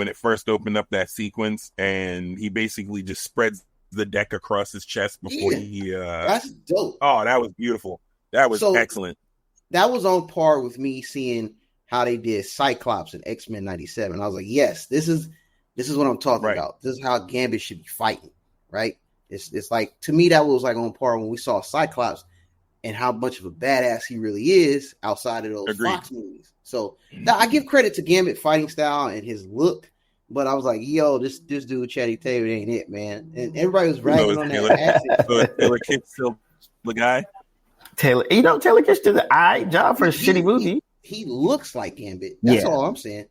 it first opened up that sequence, and he basically just spreads the deck across his chest before he. That's dope. Oh, that was beautiful. That was excellent. That was on par with me seeing how they did Cyclops in X-Men 97. I was like, yes, this is what I'm talking about. This is how Gambit should be fighting, right? It's like, to me, that was like on par when we saw Cyclops and how much of a badass he really is outside of those Fox movies. So now I give credit to Gambit fighting style and his look, but I was like, yo, this dude Channing Tatum ain't it, man. And everybody was ragging on that accent. Taylor Kitsch still the guy. Taylor Kitsch did the eye job for a shitty movie. He looks like Gambit. That's all I'm saying.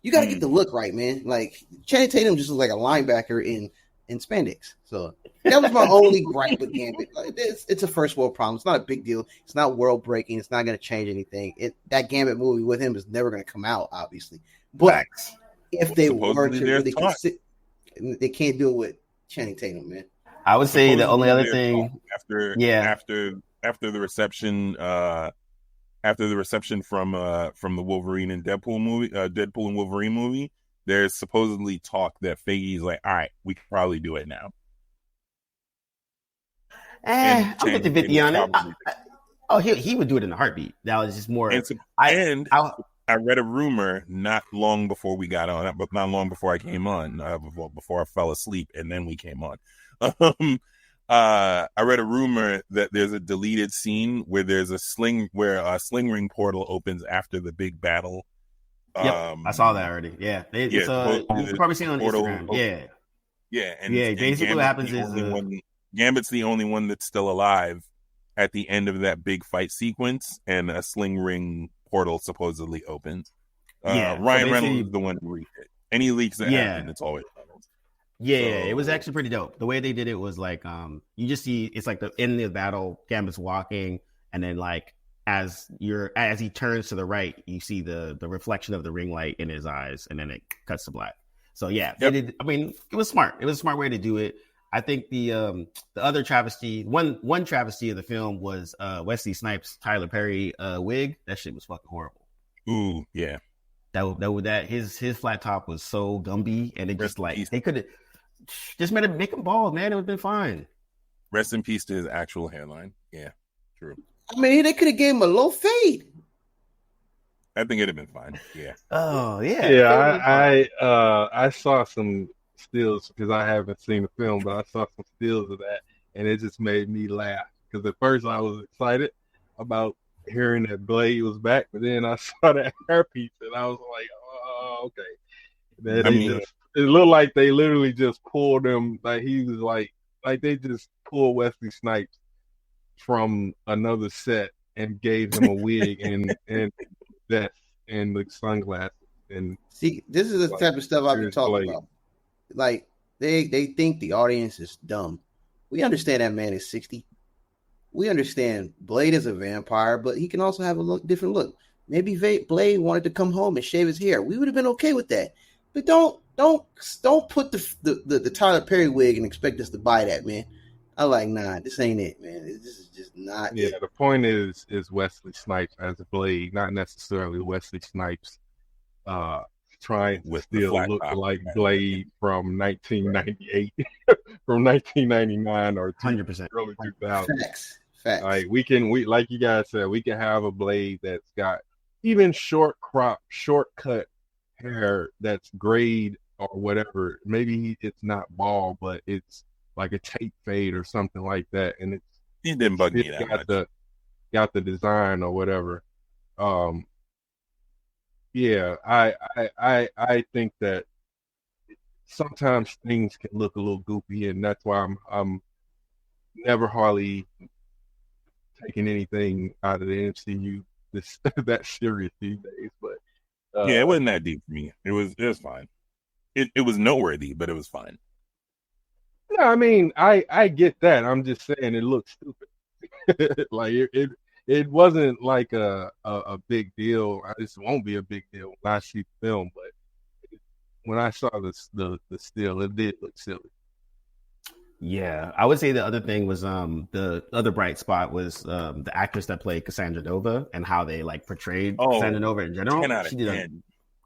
You got to get the look right, man. Like Channing Tatum just looks like a linebacker in spandex. So that was my only gripe with Gambit. It's a first world problem. It's not a big deal. It's not world breaking. It's not going to change anything. That Gambit movie with him is never going to come out, obviously. But if they were to really consider, they can't do it with Channing Tatum, man. I would say the only other thing after the reception. After the reception from the Wolverine and Deadpool and Wolverine movie, there's supposedly talk that Feige's like, all right, we can probably do it now. I'm 50-50 on it. He would do it in a heartbeat. That was just more. I read a rumor not long before we got on, but not long before I came on, before I fell asleep, and then we came on. I read a rumor that there's a deleted scene where there's a sling ring portal opens after the big battle. I saw that already. Yeah, you've probably seen it on Instagram. And basically what happens is Gambit's the only one that's still alive at the end of that big fight sequence, and a sling ring portal supposedly opens. Ryan Reynolds is the one who leaked it. Any leaks that happen, it's always Reynolds. It was actually pretty dope. The way they did it was like, you just see it's like the end of the battle, Gambit's walking, and then like as he turns to the right, you see the reflection of the ring light in his eyes, and then it cuts to black. So they did. I mean, it was smart. It was a smart way to do it. I think the other travesty, one travesty of the film was Wesley Snipes' Tyler Perry wig. That shit was fucking horrible. Ooh, yeah. That his flat top was so Gumby, and it just like they could have just make him bald, man. It would have been fine. Rest in peace to his actual hairline. Yeah, true. I mean, they could have gave him a low fade. I think it'd have been fine. Yeah. Oh yeah. Yeah, I saw some stills because I haven't seen the film, but I saw some stills of that, and it just made me laugh because at first I was excited about hearing that Blade was back, but then I saw that hairpiece and I was like, oh, okay. It looked like they literally just pulled him, like he was like they just pulled Wesley Snipes from another set and gave him a wig and vest and the sunglasses and See, this is the type of stuff I've been talking about. Like they think the audience is dumb. We understand that man is 60. We understand Blade is a vampire, but he can also have a different look. Maybe Blade wanted to come home and shave his hair. We would have been okay with that. But don't put the Tyler Perry wig and expect us to buy that, man. I'm like, nah, this ain't it, man. This is just not it. The point is Wesley Snipes as a Blade, not necessarily Wesley Snipes trying to still look like Blade from 1998, from 1999 or 100% early 2000s. Facts. Like we like you guys said, we can have a Blade that's got even shortcut hair that's grayed or whatever. Maybe it's not bald, but it's like a tape fade or something like that, and it didn't bug me that much. Got the design or whatever. I think that sometimes things can look a little goofy, and that's why I'm never hardly taking anything out of the MCU that serious these days. But it wasn't that deep for me. It was fine. It was noteworthy, but it was fine. Yeah, I mean, I get that. I'm just saying it looks stupid. Like it wasn't like a big deal. It won't be a big deal when I see the film, but when I saw the still, it did look silly. Yeah, I would say the other thing was the other bright spot was the actress that played Cassandra Nova and how they like portrayed Cassandra Nova in general. She did a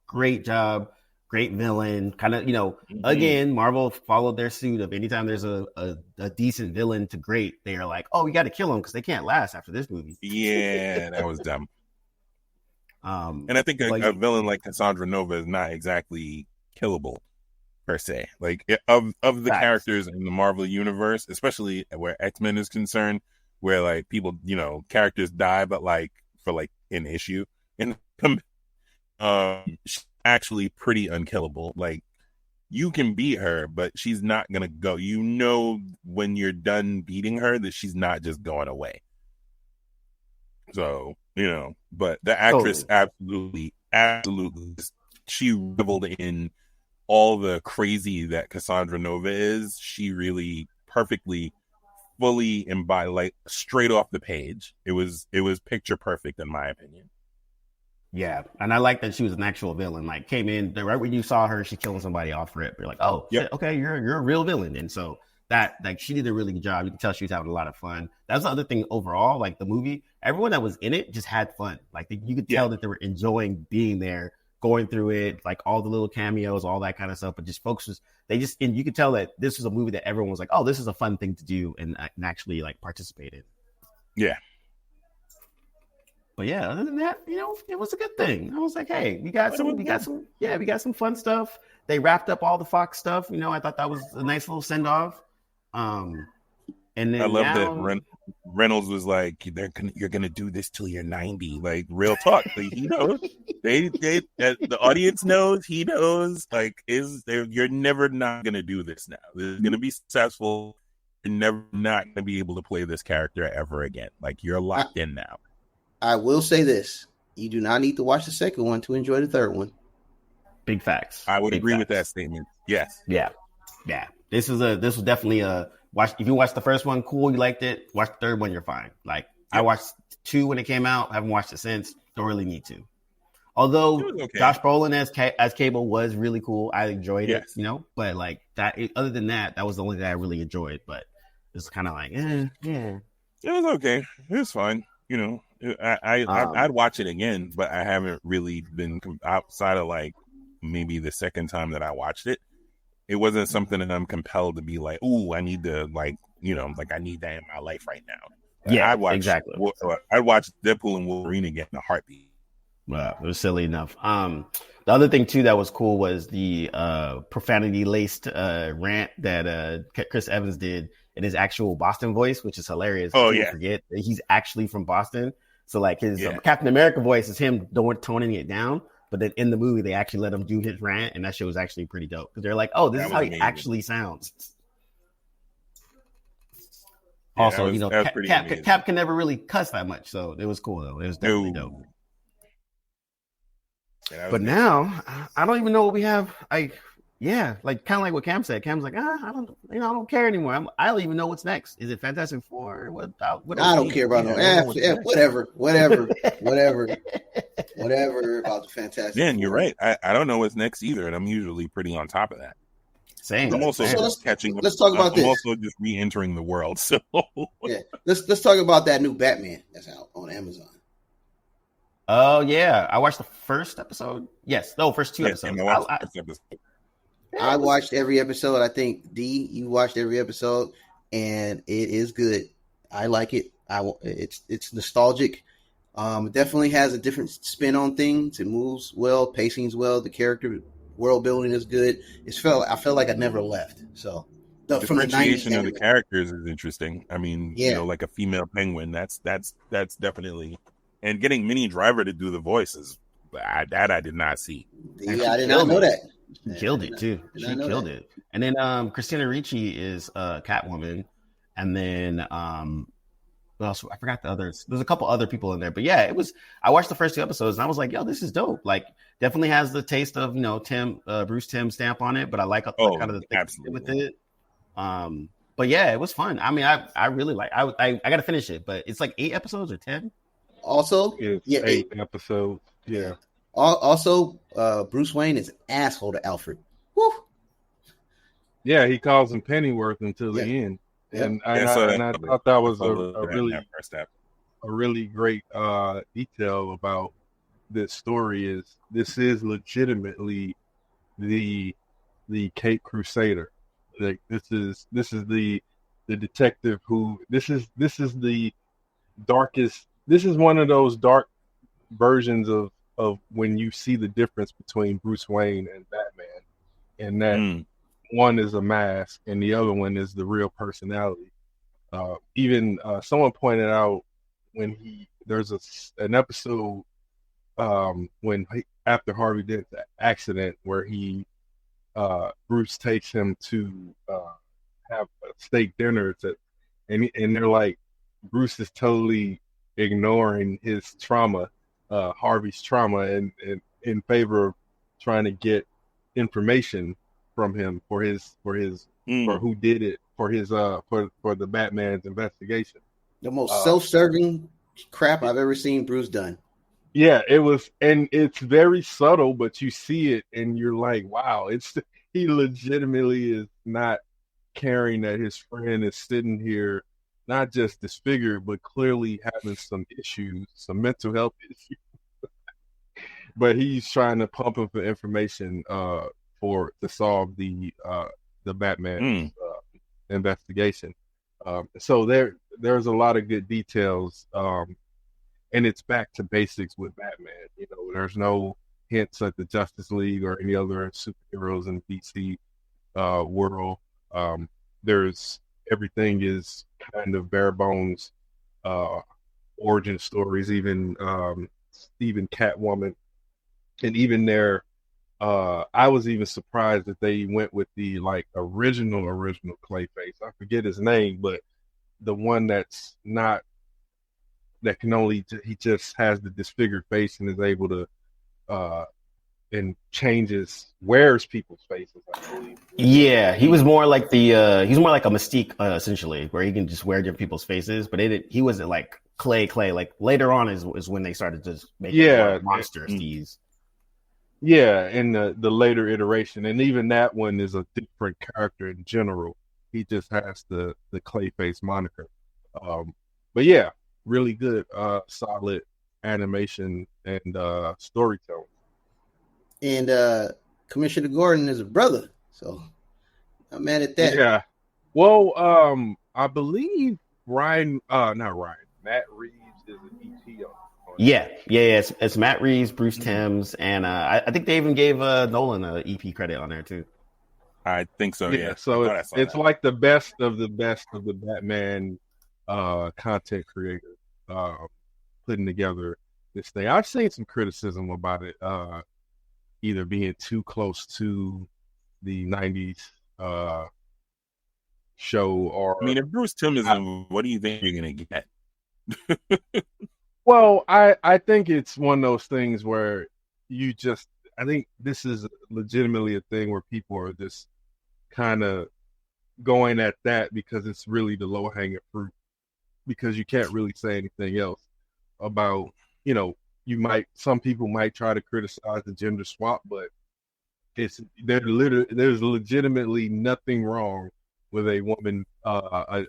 great job, great villain. Kind of, again, Marvel followed their suit of anytime there's a decent villain to great, they are like, oh, we got to kill them because they can't last after this movie. Yeah, that was dumb. And I think a villain like Cassandra Nova is not exactly killable per se. Like of the characters in the Marvel universe, especially where X-Men is concerned, where like people, characters die, but like for like an issue, and she's actually pretty unkillable. Like you can beat her, but she's not gonna go. When you're done beating her, that she's not just going away. So but the actress absolutely, she reveled in all the crazy that Cassandra Nova is. She really perfectly, fully embodied, like straight off the page. It was picture perfect in my opinion. Yeah, and I like that she was an actual villain. Like came in right when you saw her, she killing somebody off rip. You're like, oh, shit, okay, you're a real villain. And so that like she did a really good job. You can tell she was having a lot of fun. That's the other thing overall. Like the movie, everyone that was in it just had fun. Like you could tell that they were enjoying being there, going through it, like all the little cameos, all that kind of stuff. But just folks and you could tell that this was a movie that everyone was like, oh, this is a fun thing to do and actually like participate in. Yeah. But yeah, other than that, it was a good thing. I was like, hey, we got some fun stuff. They wrapped up all the Fox stuff. I thought that was a nice little send off. And then I love that Reynolds was like, you're gonna do this till you're 90. Like real talk. Like, he knows. They the audience knows. He knows. Like you're never not gonna do this now. This is gonna be successful. You're never not gonna be able to play this character ever again. Like you're locked in now. I will say this: you do not need to watch the second one to enjoy the third one. Big facts. I would agree with that statement. Yes. Yeah. This was definitely a watch. If you watched the first one, cool, you liked it. Watch the third one, you're fine. Like I watched 2 when it came out. Haven't watched it since. Don't really need to. Although Josh Brolin as Cable was really cool. I enjoyed it. But like that. Other than that, that was the only thing I really enjoyed. But it's kind of like, yeah. It was okay. It was fine. I'd watch it again, but I haven't really been outside of like maybe the second time that I watched it. It wasn't something that I'm compelled to be like, ooh, I need to like I need that in my life right now. I'd watch Deadpool and Wolverine again in a heartbeat. Well, it was silly enough. The other thing too that was cool was the profanity laced rant that Chris Evans did in his actual Boston voice, which is hilarious. People forget that he's actually from Boston. So like his Captain America voice is him toning it down. But then in the movie, they actually let him do his rant, and that shit was actually pretty dope. Because they're like, oh, this is how he actually sounds. Also, that was pretty amazing. Cap can never really cuss that much, so it was cool though. It was definitely dope. Yeah, But now I don't even know what we have. Like kind of like what Cam said. Cam's like, I don't care anymore. I don't even know what's next. Is it Fantastic Four? What I don't care about whatever about the Fantastic Four. You're right. I don't know what's next either, and I'm usually pretty on top of that. Same. I'm also just catching up. Let's talk about this. I'm also just re-entering the world. So yeah, let's talk about that new Batman that's out on Amazon. Oh yeah, I watched the first episode. First two episodes. I watched every episode. I think D, you watched every episode, and it is good. I like it. It's nostalgic. It definitely has a different spin on things. It moves well, pacing's well. The character world building is good. I felt like I never left. So the differentiation of the characters is interesting. I mean, like a female Penguin. That's definitely, and getting Minnie Driver to do the voices. That I did not see. Yeah, I did not know that. She killed it too. She killed it. And then Christina Ricci is Catwoman, and then what else? I forgot the others. There's a couple other people in there, but yeah, I watched the first two episodes and I was like, yo, this is dope. Like, definitely has the taste of Bruce Timm stamp on it, but I like kind of the thing with it. But yeah, it was fun. I mean, I really like. I got to finish it, but it's like 8 episodes or 10. Also, it's 8 episodes. Yeah. Also, Bruce Wayne is an asshole to Alfred. Woo. Yeah, he calls him Pennyworth until the end. And I thought that was a really great detail about this story. This is legitimately the Cape Crusader. Like this is the detective who this is the darkest. This is one of those dark versions of when you see the difference between Bruce Wayne and Batman, and that one is a mask and the other one is the real personality. Even someone pointed out when there's an episode after Harvey Dent's accident where Bruce takes him to have a steak dinner, and they're like, Bruce is totally ignoring his trauma, Harvey's trauma, and in favor of trying to get information from him for who did it, for the Batman's investigation. The most self-serving crap I've ever seen Bruce done. Yeah, it was, and it's very subtle, but you see it and you're like, wow, he legitimately is not caring that his friend is sitting here not just disfigured, but clearly having some issues, some mental health issues. But he's trying to pump him for information to solve the Batman investigation. So there's a lot of good details, and it's back to basics with Batman. There's no hints at the Justice League or any other superheroes in the DC world. Everything is kind of bare bones origin stories, even Catwoman, and even there. I was even surprised that they went with the original Clayface. I forget his name, but the one that's not, that can only, he just has the disfigured face and is able to and wears people's faces, I believe. Yeah, he was more like he's more like a Mystique essentially, where he can just wear different people's faces, but he wasn't like Clay. Like later on is when they started just making monster Steves. Yeah, in the later iteration, and even that one is a different character in general. He just has the Clayface moniker. But yeah, really good, solid animation and storytelling. And Commissioner Gordon is a brother, so I'm mad at that. Yeah. Well, I believe Matt Reeves is an EP on. Yeah. It's Matt Reeves, Bruce Timms, and I think they even gave Nolan an EP credit on there too. I think so. Yeah. So it's like the best of the Batman content creators putting together this thing. I've seen some criticism about it, either being too close to the 90s show I mean, or if Bruce Timm is in, what do you think you're gonna get? well, I think it's one of those things where you just I think this is legitimately a thing where people are just kind of going at that because it's really the low hanging fruit because you can't really say anything else about some people might try to criticize the gender swap, but there's legitimately nothing wrong with a woman a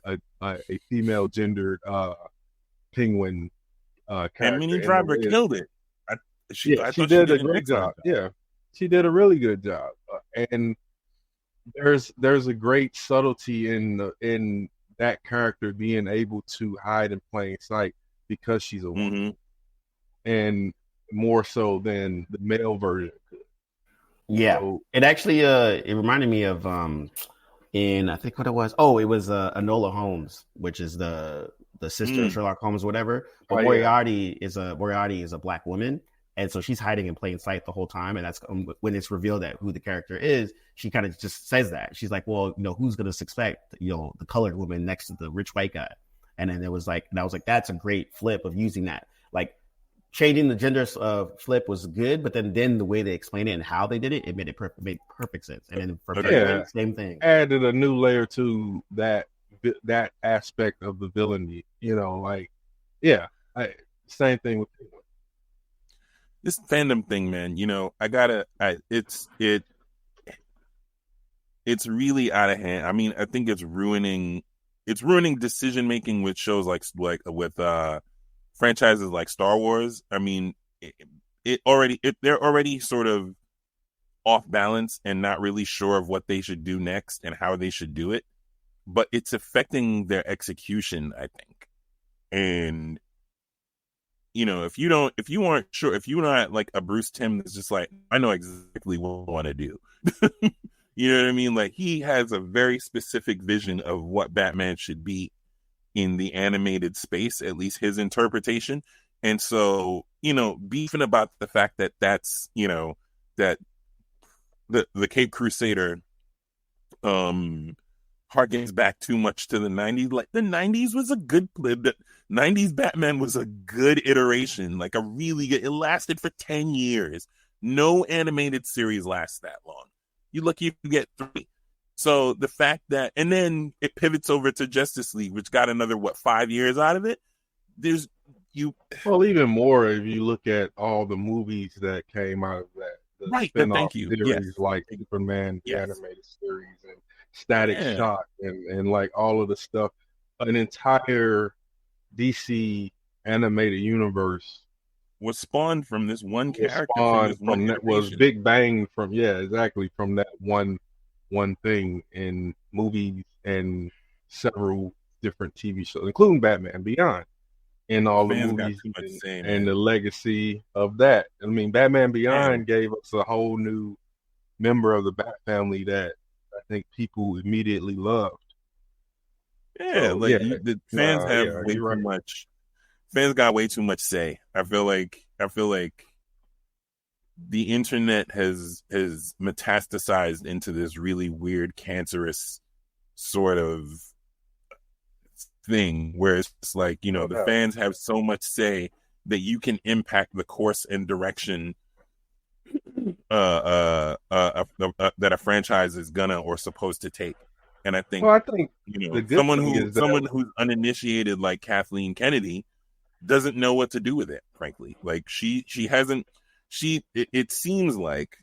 female gendered penguin And character Minnie Driver killed it. I she thought she did a did an great job. excellent job. Yeah, she did a really good job, and there's a great subtlety in that character being able to hide in plain sight because she's a woman, Mm-hmm. and more so than the male version could. Yeah, So, it actually it reminded me of in I think what it was. Oh, it was Enola Holmes, which is the sister of Sherlock Holmes, whatever. But Moriarty is a black woman, and so she's hiding in plain sight the whole time. And that's when it's revealed that who the character is. She kind of just says that she's like, well, who's gonna suspect the colored woman next to the rich white guy? And then it was like, and I was like, that's a great flip of using that, like. Changing the gender flip was good, but then the way they explained it and how they did it, it made perfect sense. And then for Penguin, same thing. Added a new layer to that aspect of the villainy. Same thing with Penguin. This fandom thing, man. It's really out of hand. I mean, I think it's ruining decision making with shows like with franchises like Star Wars. I mean, they're already sort of off balance and not really sure of what they should do next and how they should do it, but it's affecting their execution, I think. And if you aren't sure, if you're not like a Bruce Timm that's just like, I know exactly what I want to do. You know what I mean? Like, he has a very specific vision of what Batman should be in the animated space, at least his interpretation. And so, beefing about the fact that that's, that the Cape Crusader harkens back too much to the 90s. Like, the 90s was a good clip. The 90s Batman was a good iteration, like a really good, it lasted for 10 years. No animated series lasts that long. You're lucky if you get 3. So the fact that, and then it pivots over to Justice League, which got another 5 years out of it. Well, even more if you look at all the movies that came out of that, the right? Thank you. Series like Superman, the animated series, and Static Shock, and like all of the stuff, an entire DC animated universe was spawned from this one character. Was Big Bang from that one thing in movies and several different TV shows, including Batman Beyond, and all the movies and the legacy of that. I mean, Batman Beyond gave us a whole new member of the Bat family that I think people immediately loved. Yeah, so, the fans have way too much. Fans got way too much say. I feel like the internet has metastasized into this really weird, cancerous sort of thing where it's like, the fans have so much say that you can impact the course and direction that a franchise is gonna or supposed to take. And I think someone who's uninitiated like Kathleen Kennedy doesn't know what to do with it, frankly. Like, it seems like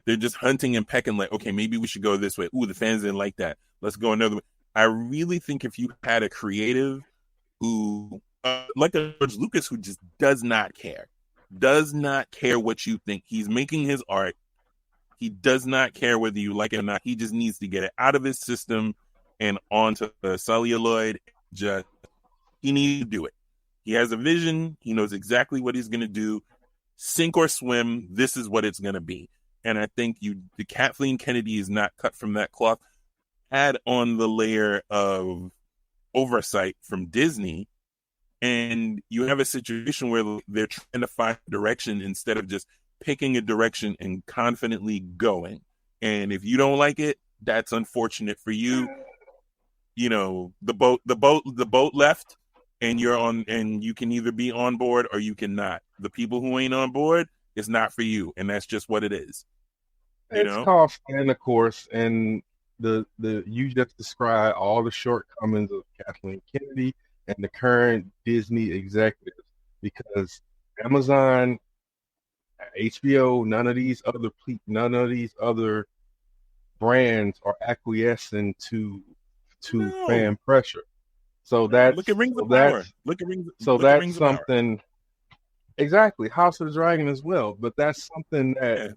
they're just hunting and pecking, like, okay, maybe we should go this way. Ooh, the fans didn't like that. Let's go another way. I really think if you had a creative who, like a George Lucas, who just does not care what you think. He's making his art. He does not care whether you like it or not. He just needs to get it out of his system and onto the celluloid. He needs to do it. He has a vision. He knows exactly what he's going to do. Sink or swim, this is what it's going to be. And I think the Kathleen Kennedy is not cut from that cloth. Add on the layer of oversight from Disney, and you have a situation where they're trying to find direction instead of just picking a direction and confidently going. And if you don't like it, That's unfortunate for you. You know, the boat left, and you're on, and you can either be on board or you cannot. The people who ain't on board, it's not for you, and that's just what it is. It's called staying the course, and the you just described all the shortcomings of Kathleen Kennedy and the current Disney executives, because Amazon, HBO, none of these other brands are acquiescing to fan pressure. So that's look at Rings of Power. Look at Rings. So look that's at Rings of something. Exactly, House of the Dragon as well, but that's something that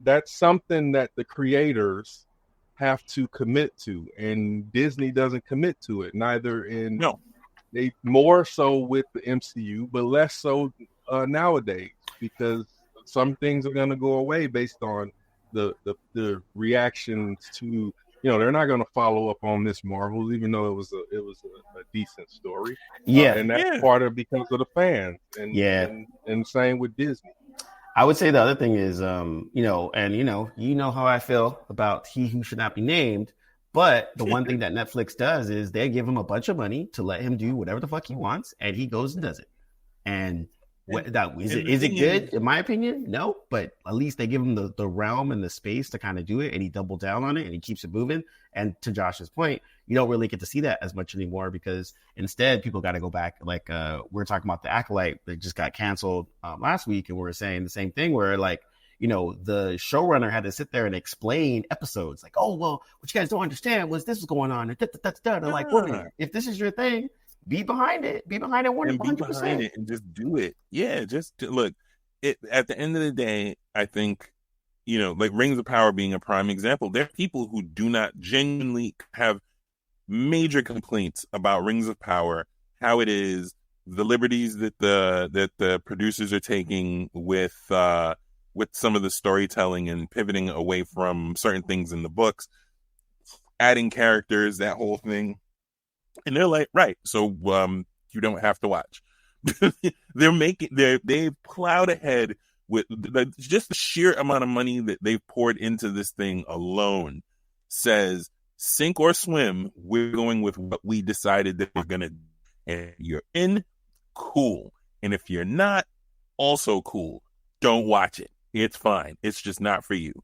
that's something that the creators have to commit to, and Disney doesn't commit to it. Neither in they more so with the MCU, but less so nowadays, because some things are going to go away based on the reactions to. You know, they're not going to follow up on Miss Marvel, even though it was a decent story. And that's part of because of the fans. And same with Disney. I would say the other thing is, you know how I feel about He Who Should Not Be Named. But the one thing that Netflix does is they give him a bunch of money to let him do whatever the fuck he wants, and he goes and does it. And is it good? In my opinion, no. But at least they give him the realm and the space to kind of do it, and he doubled down on it, and he keeps it moving. And to Josh's point, you don't really get to see that as much anymore, because instead people got to go back. Like we're talking about the Acolyte that just got canceled last week, and we were saying the same thing where like, you know, the showrunner had to sit there and explain episodes like, oh, well, what you guys don't understand was this was going on. And they're like, well, if this is your thing, be behind it. Be behind it 100%. And be behind it and just do it. Yeah, look. At the end of the day, I think, you know, like Rings of Power being a prime example, there are people who do not genuinely have major complaints about Rings of Power, how it is, the liberties that the producers are taking with some of the storytelling and pivoting away from certain things in the books, adding characters, that whole thing. And they're like, right, so you don't have to watch. They've plowed ahead with just the sheer amount of money that they've poured into this thing alone says, sink or swim, we're going with what we decided that we're going to do. And you're in, cool. And if you're not, also cool. Don't watch it. It's fine. It's just not for you.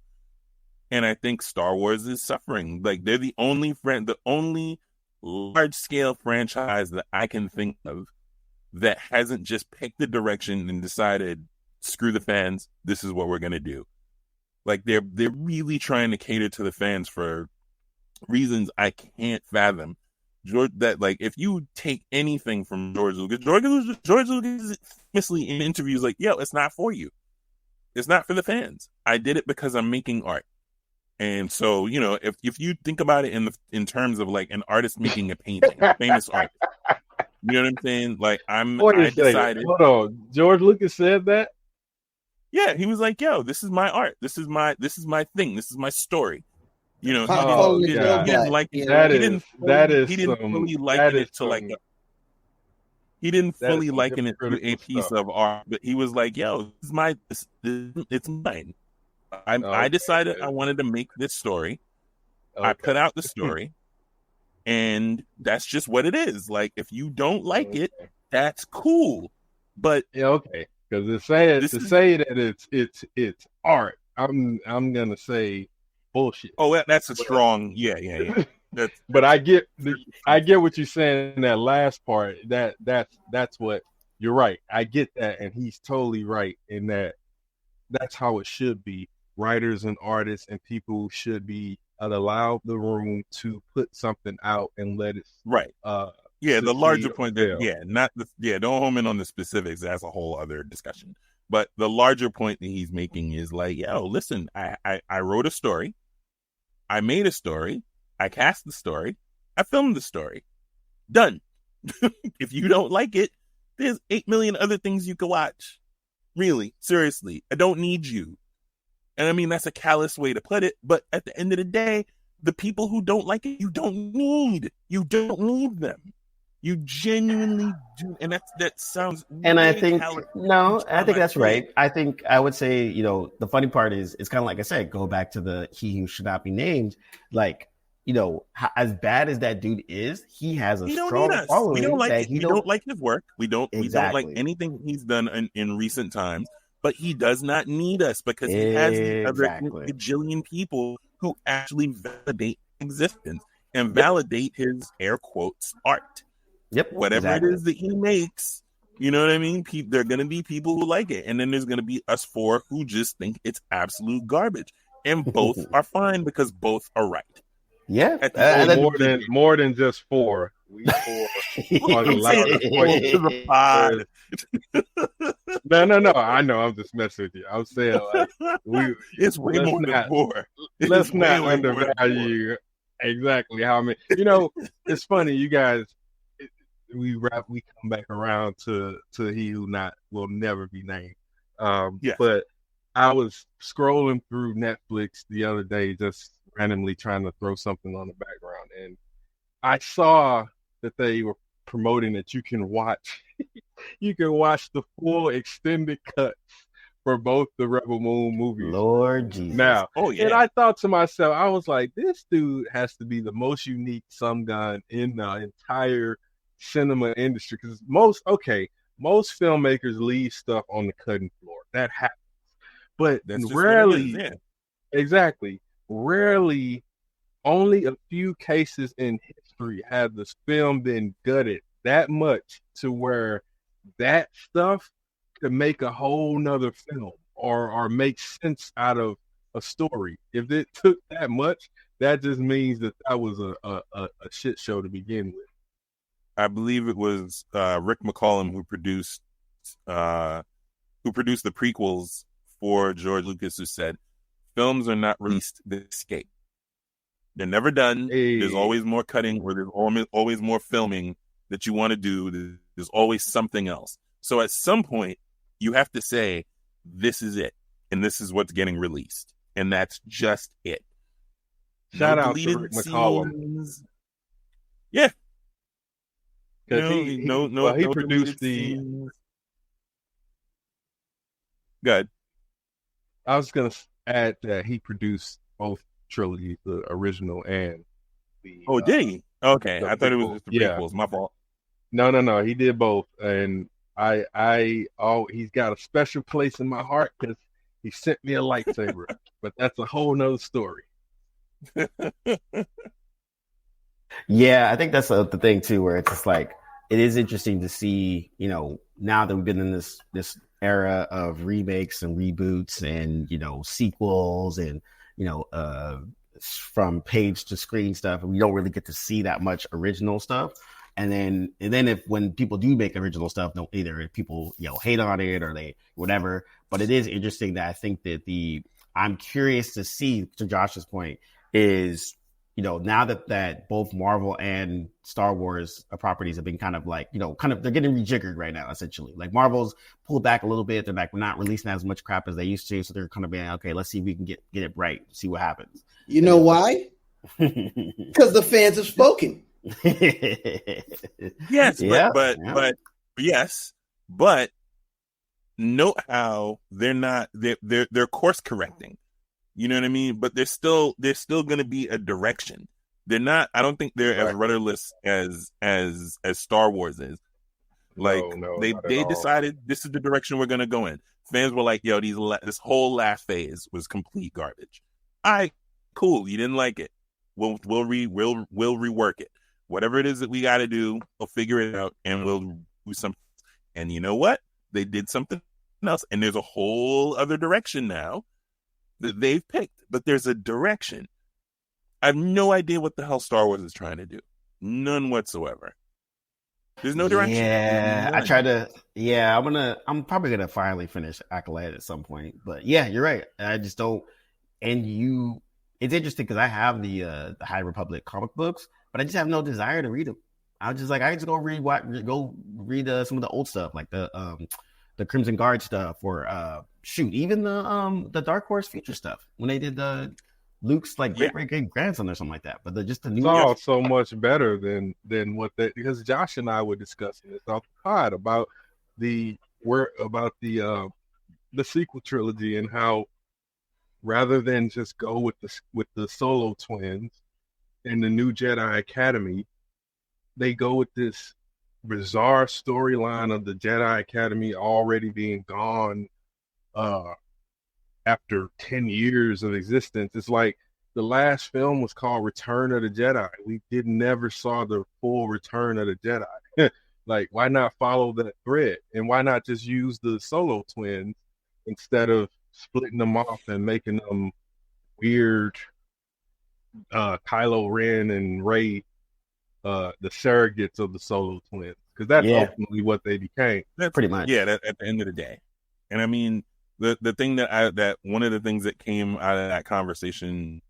And I think Star Wars is suffering. Like, they're the only large-scale franchise that I can think of that hasn't just picked the direction and decided, screw the fans, this is what we're going to do. Like, they're really trying to cater to the fans for reasons I can't fathom. If you take anything from George Lucas is famously in interviews like, yo, it's not for you. It's not for the fans. I did it because I'm making art. And so, you know, if you think about it in terms of like an artist making a painting, a famous artist, you know what I'm saying? Like I decided. Hold on, George Lucas said that. Yeah, he was like, "Yo, this is my art. This is my thing. This is my story." You know, he didn't like it. He didn't fully liken it to like. He didn't fully liken it to a piece of art, but he was like, "Yo, it's mine." I decided I wanted to make this story. Okay. I put out the story, and that's just what it is. Like, if you don't like it, that's cool. But okay, because to say that it's art, I'm gonna say bullshit. Oh, that's a strong yeah. But I get what you're saying in that last part. That's what you're right. I get that, and he's totally right in that. That's how it should be. Writers and artists and people should be allowed the room to put something out and let it right. The larger point that don't home in on the specifics. That's a whole other discussion. But the larger point that he's making is like, yo, listen, I wrote a story, I made a story, I cast the story, I filmed the story, done. If you don't like it, there's 8 million other things you can watch. Really, seriously, I don't need you. And I mean, that's a callous way to put it, but at the end of the day, the people who don't like it, you don't need them. You genuinely do, and that sounds. And I way think coward no, each I time think that's say it. right. I think I would say, the funny part is it's kind of like I said, go back to the he who should not be named. Like, as bad as that dude is, he has a He don't need strong us. We don't following like that it. he We don't don't like his work. We don't like exactly, anything he's done in recent times. But he does not need us because he has the other exactly. gajillion people who actually validate existence and Yep, validate his air quotes art. yep, Whatever it exactly. is that he makes, you know what I mean? There are going to be people who like it, and then there's going to be us four who just think it's absolute garbage. And both are fine because both are right. Yeah, At the Oh, and end then of the day, more than just four. We four are the don't say loudest this voices. to the pod. No. I know. I'm just messing with you. I'm saying like we It's way let's more than not four. It's let's way, not way more than four. undervalue exactly how many. It's funny. You guys, we come back around to he who not will never be named. Yes. But I was scrolling through Netflix the other day, just randomly trying to throw something on the background, and I saw that they were promoting that you can watch the full extended cuts for both the Rebel Moon movies. Lord Jesus. Now, Oh, yeah. and I thought to myself, I was like, this dude has to be the most unique some gun in the entire cinema industry. Because most filmmakers leave stuff on the cutting floor. That happens. But That's just rarely, what it is, exactly, rarely, only a few cases in history have this film been gutted that much to where that stuff could make a whole nother film or make sense out of a story. If it took that much, that just means that was a shit show to begin with. I believe it was Rick McCallum who produced the prequels for George Lucas, who said films are not released to escape. They're never done. Hey. There's always more cutting, or there's always more filming that you want to do. There's always something else. So at some point, you have to say, this is it, and this is what's getting released, and that's just it. Shout out to Rick McCallum. Yeah. Because he produced the. Good. I was going to add that he produced both trilogies, the original and the. Oh, did he? Okay, I thought it was just the prequels. Yeah. My fault. No, he did both, and he's got a special place in my heart because he sent me a lightsaber, but that's a whole nother story. Yeah, I think that's the thing too, where it's just like it is interesting to see, now that we've been in this era of remakes and reboots and sequels and from page to screen stuff, and we don't really get to see that much original stuff. And then when people do make original stuff, either people hate on it or they whatever. But it is interesting that I think that I'm curious to see, to Josh's point, is now that both Marvel and Star Wars properties have been kind of they're getting rejiggered right now, essentially. Like Marvel's pulled back a little bit. They're like, we're not releasing as much crap as they used to. So they're kind of being, okay, let's see if we can get it right, see what happens. You know why? Because the fans have spoken. Yes, but note how they're course correcting. You know what I mean? But there's still going to be a direction. They're not. I don't think they're as rudderless as Star Wars is. Like they decided this is the direction we're going to go in. Fans were like, "Yo, this whole last phase was complete garbage." Cool. You didn't like it. We'll rework it. Whatever it is that we got to do, we'll figure it out, and we'll do something. And you know what? They did something else, and there's a whole other direction now that they've picked. But there's a direction. I have no idea what the hell Star Wars is trying to do. None whatsoever. There's no direction. Yeah, I try to. Yeah, I'm probably gonna finally finish Acolyte at some point. But yeah, you're right. I just don't. And it's interesting because I have the High Republic comic books, but I just have no desire to read them. I just go read some of the old stuff, like the Crimson Guard stuff, or even the Dark Horse Future stuff when they did the Luke's like great grandson or something like that. But just the new it's all so much better than what they, because Josh and I were discussing this off the pod about the sequel trilogy and how rather than just go with the Solo twins and the new Jedi Academy, they go with this bizarre storyline of the Jedi Academy already being gone after 10 years of existence. It's like the last film was called Return of the Jedi. We never saw the full Return of the Jedi. Like, why not follow that thread? And why not just use the Solo twins instead of splitting them off and making them weird Kylo Ren and Rey, the surrogates of the Solo twins? Because that's ultimately what they became. That's pretty much. Yeah, at the end of the day. And I mean, the thing that one of the things that came out of that conversation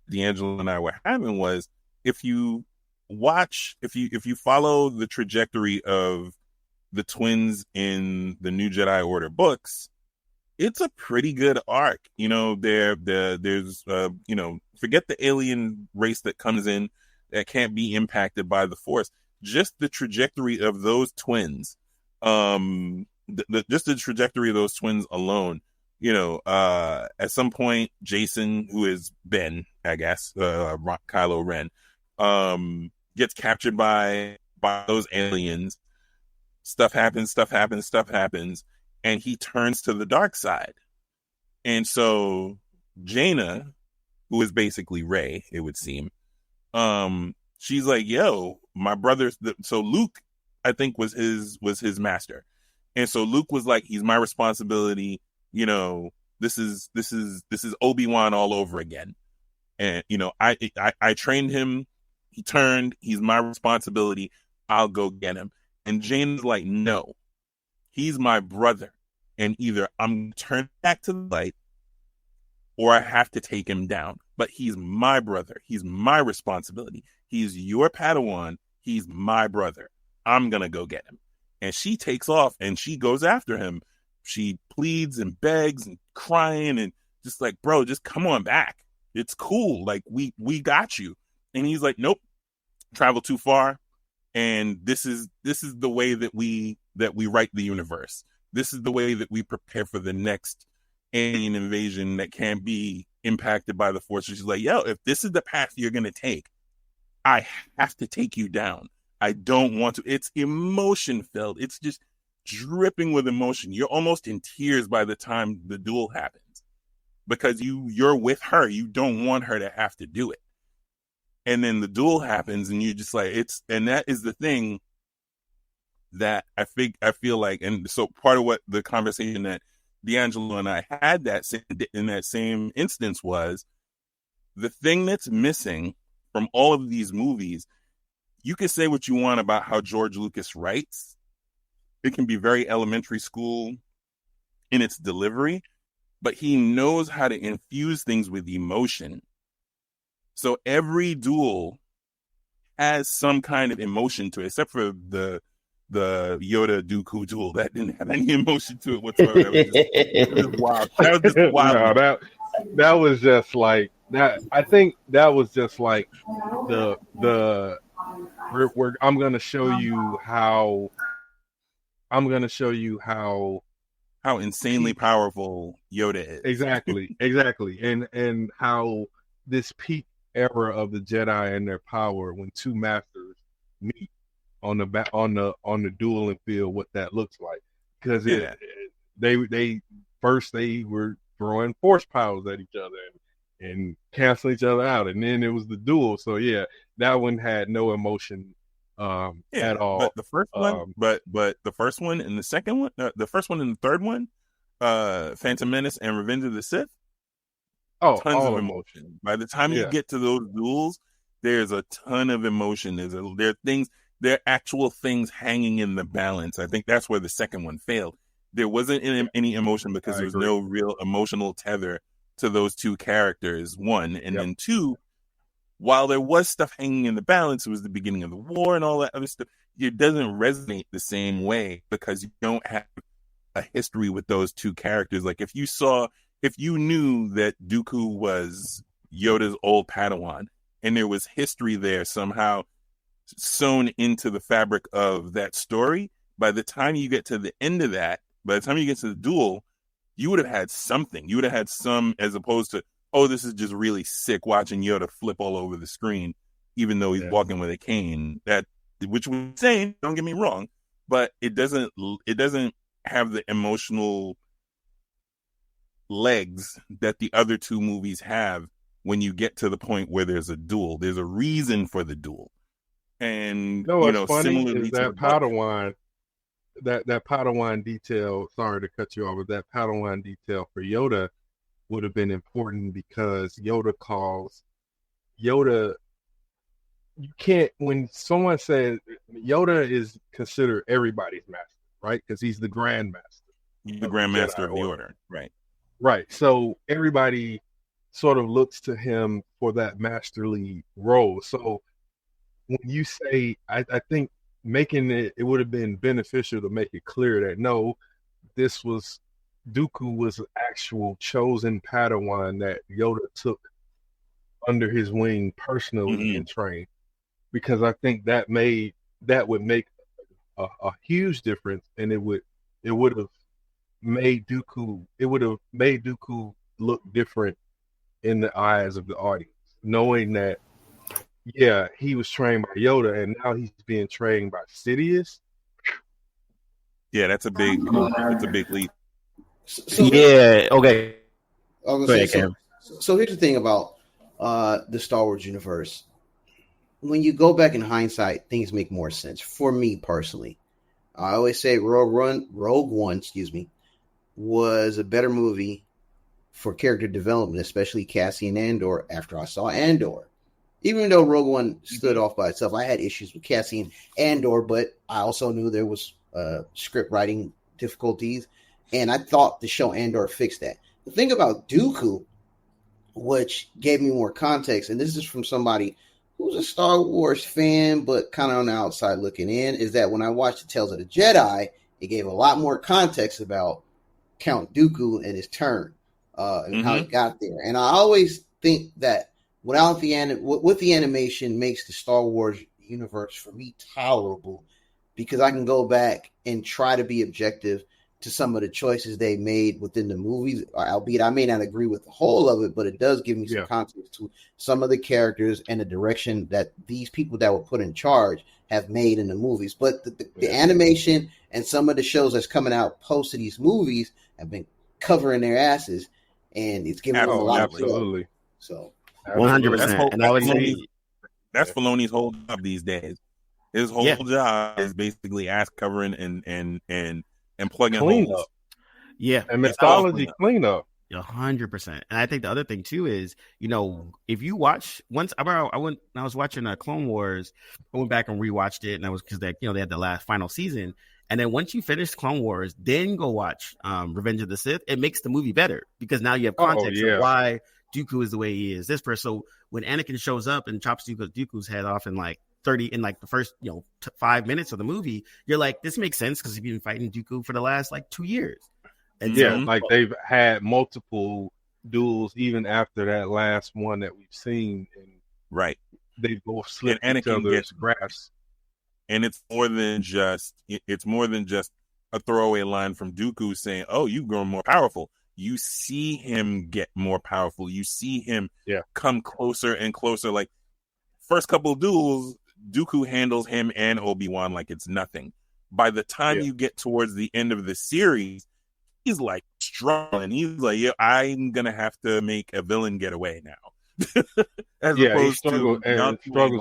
D'Angelo and I were having was, if you follow the trajectory of the twins in the New Jedi Order books, it's a pretty good arc. You know, there's forget the alien race that comes in that can't be impacted by the Force. Just the trajectory of those twins, just the trajectory of those twins alone. You know, at some point, Jason, who is Ben, I guess, Kylo Ren, gets captured by those aliens. Stuff happens, and he turns to the dark side. And so Jaina, who is basically Rey, it would seem, she's like, "Yo, my brother's." So Luke, I think, was his master, and so Luke was like, "He's my responsibility." You know, this is Obi-Wan all over again. And, you know, I trained him. He turned. He's my responsibility. I'll go get him. And Jane's like, no, he's my brother. And either I'm going to turn back to the light or I have to take him down. But he's my brother. He's my responsibility. He's your Padawan. He's my brother. I'm going to go get him. And she takes off and she goes after him. She pleads and begs and crying and just like, bro, just come on back. It's cool. Like, we got you. And he's like, nope, travel too far. And this is the way that we write the universe. This is the way that we prepare for the next alien invasion that can be impacted by the Force. She's like, yo, if this is the path you're going to take, I have to take you down. I don't want to. It's emotion filled. It's just dripping with emotion. You're almost in tears by the time the duel happens because you're with her. You don't want her to have to do it. And then the duel happens and you're just like, and that is the thing that I feel like, and so part of what the conversation that D'Angelo and I had in that same instance was, the thing that's missing from all of these movies, you can say what you want about how George Lucas writes. It can be very elementary school in its delivery, but he knows how to infuse things with emotion. So every duel has some kind of emotion to it, except for the Yoda Dooku duel that didn't have any emotion to it whatsoever. It was wild. That was just wild. No, that was just like that. I think that was just like I'm going to show you how. I'm going to show you how insanely powerful Yoda is. Exactly. And how this peak era of the Jedi and their power, when two masters meet on the dueling field, what that looks like. Because they first were throwing force powers at each other and canceling each other out, and then it was the duel. So yeah, that one had no emotion at all. But the first one, but the first one and the second one, the first one and the third one, Phantom Menace and Revenge of the Sith, tons of emotion. By the time you get to those duels, there's a ton of emotion. There are actual things hanging in the balance. I think that's where the second one failed. There wasn't any emotion because there was no real emotional tether to those two characters, one. And then two, while there was stuff hanging in the balance, it was the beginning of the war and all that other stuff. It doesn't resonate the same way because you don't have a history with those two characters. Like if you knew that Dooku was Yoda's old Padawan, and there was history there somehow sewn into the fabric of that story. By the time you get to the end of that, by the time you get to the duel, you would have had something. You would have had some, as opposed to, oh, this is just really sick watching Yoda flip all over the screen, even though he's walking with a cane. That, which was insane, don't get me wrong, but it doesn't have the emotional legs that the other two movies have when you get to the point where there's a duel. There's a reason for the duel. And what's funny similarly is that Padawan, that Padawan detail, sorry to cut you off, but that Padawan detail for Yoda would have been important because Yoda, you can't, when someone says Yoda is considered everybody's master, right? Because he's the Grand Master. The Grand Master of the Order. Right. Right. So everybody sort of looks to him for that masterly role. So when you say, I think making it would have been beneficial to make it clear that no, Dooku was an actual chosen Padawan that Yoda took under his wing personally and trained, because I think that would make a huge difference, and it would have made Dooku look different in the eyes of the audience, knowing that he was trained by Yoda, and now he's being trained by Sidious. Yeah, that's a big leap. Okay. So here's the thing about the Star Wars universe. When you go back in hindsight, things make more sense. For me personally, I always say Rogue One, was a better movie for character development, especially Cassian Andor. After I saw Andor, even though Rogue One stood off by itself, I had issues with Cassian Andor, but I also knew there was script writing difficulties, and I thought the show Andor fixed that. The thing about Dooku, which gave me more context, and this is from somebody who's a Star Wars fan, but kind of on the outside looking in, is that when I watched The Tales of the Jedi, it gave a lot more context about Count Dooku and his turn and how he got there. And I always think that with the animation makes the Star Wars universe for me tolerable, because I can go back and try to be objective to some of the choices they made within the movies, albeit I may not agree with the whole of it, but it does give me some context to some of the characters and the direction that these people that were put in charge have made in the movies. But the animation and some of the shows that's coming out post to these movies have been covering their asses, and it's giving them a lot of absolutely. So 100%. And I would say that's Filoni's whole job these days. His whole job is basically ass covering and plugging holes. Yeah, and mythology cleanup. 100%. And I think the other thing too is, if you watch I was watching Clone Wars, I went back and rewatched it, and that was because they had the last final season. And then once you finish Clone Wars, then go watch Revenge of the Sith. It makes the movie better because now you have context of why Dooku is the way he is. This person. So when Anakin shows up and chops Dooku's head off in the first 5 minutes of the movie, you're like, this makes sense because he's been fighting Dooku for the last 2 years. And they've had multiple duels even after that last one that we've seen, and they both slipped each other's grasp. And it's more than just a throwaway line from Dooku saying, "Oh, you've grown more powerful." You see him get more powerful. You see him come closer and closer. Like first couple of duels, Dooku handles him and Obi-Wan like it's nothing. By the time you get towards the end of the series, he's like struggling. He's like, I'm gonna have to make a villain get away now. He struggles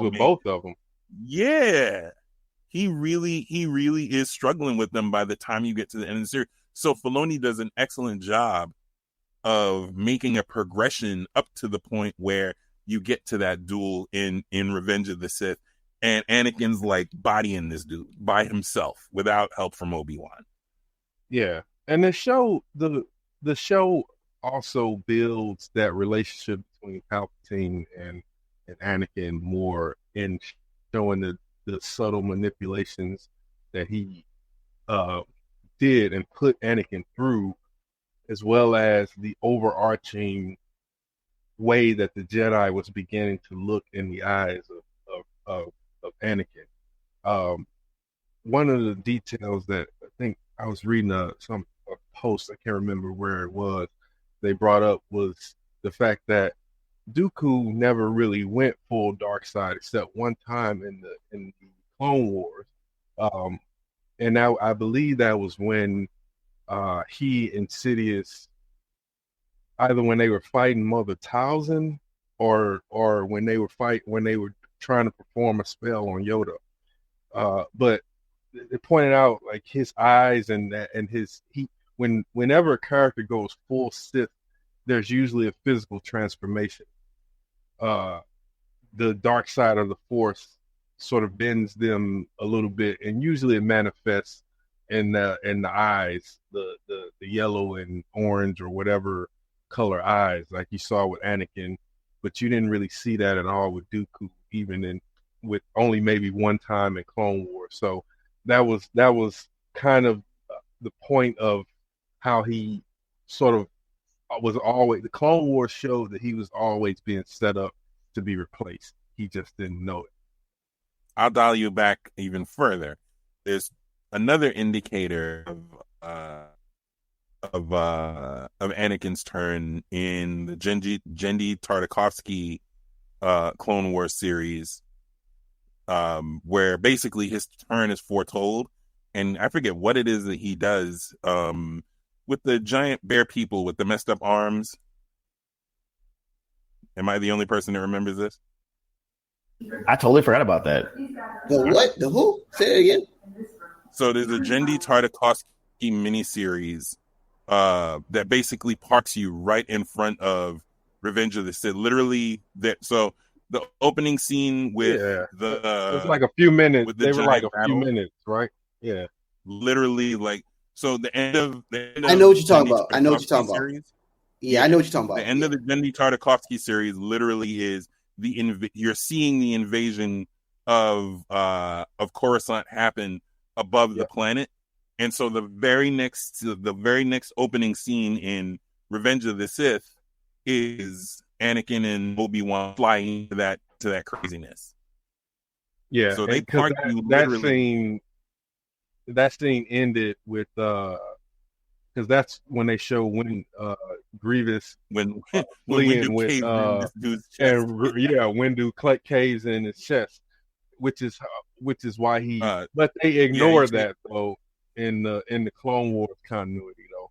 with both of them. Yeah. He really is struggling with them by the time you get to the end of the series. So Filoni does an excellent job of making a progression up to the point where you get to that duel in Revenge of the Sith, and Anakin's like bodying this dude by himself without help from Obi-Wan. Yeah. And the show also builds that relationship between Palpatine and Anakin more in showing the subtle manipulations that he did and put Anakin through, as well as the overarching way that the Jedi was beginning to look in the eyes of Anakin. Um, One of the details that I think I was reading a post, I can't remember where it was, they brought up was the fact that Dooku never really went full dark side except one time in the Clone Wars. And now I believe that was when he and Sidious, either when they were fighting Mother Talzin or when they were trying to perform a spell on Yoda. But they pointed out like his eyes and whenever a character goes full Sith, there's usually a physical transformation. The dark side of the Force sort of bends them a little bit, and usually it manifests in the eyes, the yellow and orange or whatever color eyes, like you saw with Anakin, but you didn't really see that at all with Dooku, even with only maybe one time in Clone Wars. So that was kind of the point of how he sort of was always, the Clone Wars showed that he was always being set up to be replaced. He just didn't know it. I'll dial you back even further. There's another indicator of Anakin's turn in the Genndy Tartakovsky Clone Wars series, where basically his turn is foretold, and I forget what it is that he does with the giant bear people with the messed up arms. Am I the only person that remembers this? I totally forgot about that. The what? The who? Say it again. So there's a Genndy Tartakovsky miniseries that basically parks you right in front of Revenge of the Sith. Literally, so the opening scene with it's like a few minutes. They were like a few minutes, right? Yeah, literally, like, so the end of I know what you're talking about. I know what you're talking about. Yeah, I know what you're talking about. The end of the Genndy Tartakovsky series literally is you're seeing the invasion of Coruscant happen above the planet, and so the very next opening scene in Revenge of the Sith is Anakin and Obi-Wan flying to that craziness. Yeah, so they parked that scene ended with because that's when they show when Grievous when fleeing Windu with caves in this dude's chest. and Windu caves in his chest, which is why he. But they ignore that though in the Clone Wars continuity though.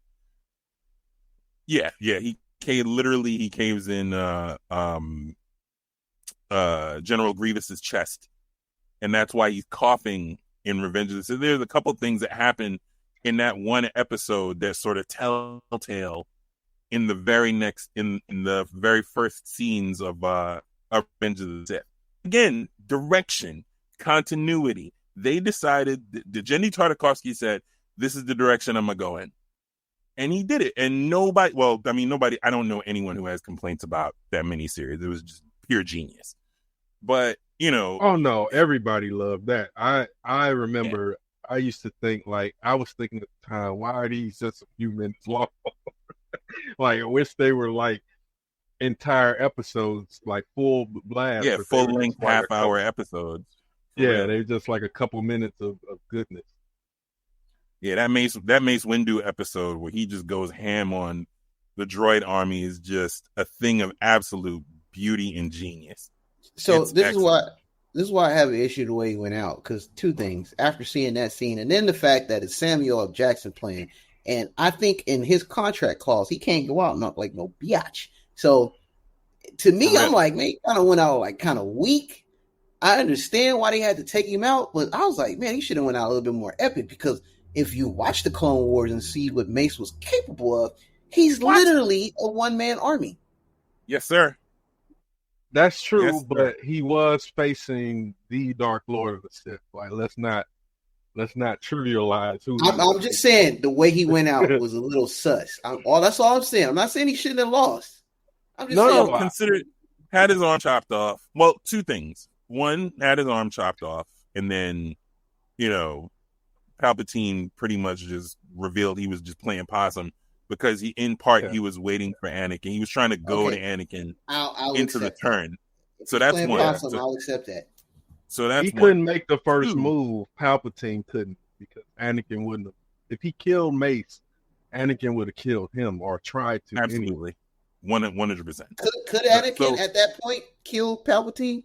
Yeah, he caves in General Grievous's chest, and that's why he's coughing in Revenge of the Sith. There's a couple things that happen in that one episode that sort of telltale in the very first scenes of Revenge of the Sith. Again, direction, continuity. They decided, the Genndy Tartakovsky said, this is the direction I'm going to go in. And he did it. And nobody, I don't know anyone who has complaints about that miniseries. It was just pure genius. But, Oh, no, everybody loved that. I remember I used to think, like, I was thinking at the time, why are these just a few minutes long? Like, I wish they were, like, entire episodes, like full blast. Yeah, full-length half-hour episodes. Yeah, they're just like a couple minutes of goodness. Yeah, that Mace Windu episode where he just goes ham on the droid army is just a thing of absolute beauty and genius. So this is why I have an issue the way he went out, because two things. After seeing that scene, and then the fact that it's Samuel L. Jackson playing, and I think in his contract clause he can't go out not like no biatch. So to me, I'm like, man, he kind of went out like kind of weak. I understand why they had to take him out, but I was like, man, he should have went out a little bit more epic, because if you watch the Clone Wars and see what Mace was capable of, he's literally a one-man army. Yes, sir. That's true, but he was facing the Dark Lord of the Sith. Like, let's not trivialize who. I'm just saying the way he went out was a little sus. That's all I'm saying. I'm not saying he shouldn't have lost. I'm just saying. Consider had his arm chopped off. Well, two things. One, had his arm chopped off, and then, Palpatine pretty much just revealed he was just playing possum because he was waiting for Anakin. He was trying to go to Anakin I'll into the accept turn. that. So that's one. Possum, I'll accept that. So that's he one. couldn't make the first 2, move. Palpatine couldn't because Anakin wouldn't have. If he killed Mace, Anakin would have killed him or tried to. Absolutely, 100%. Could Anakin at that point kill Palpatine?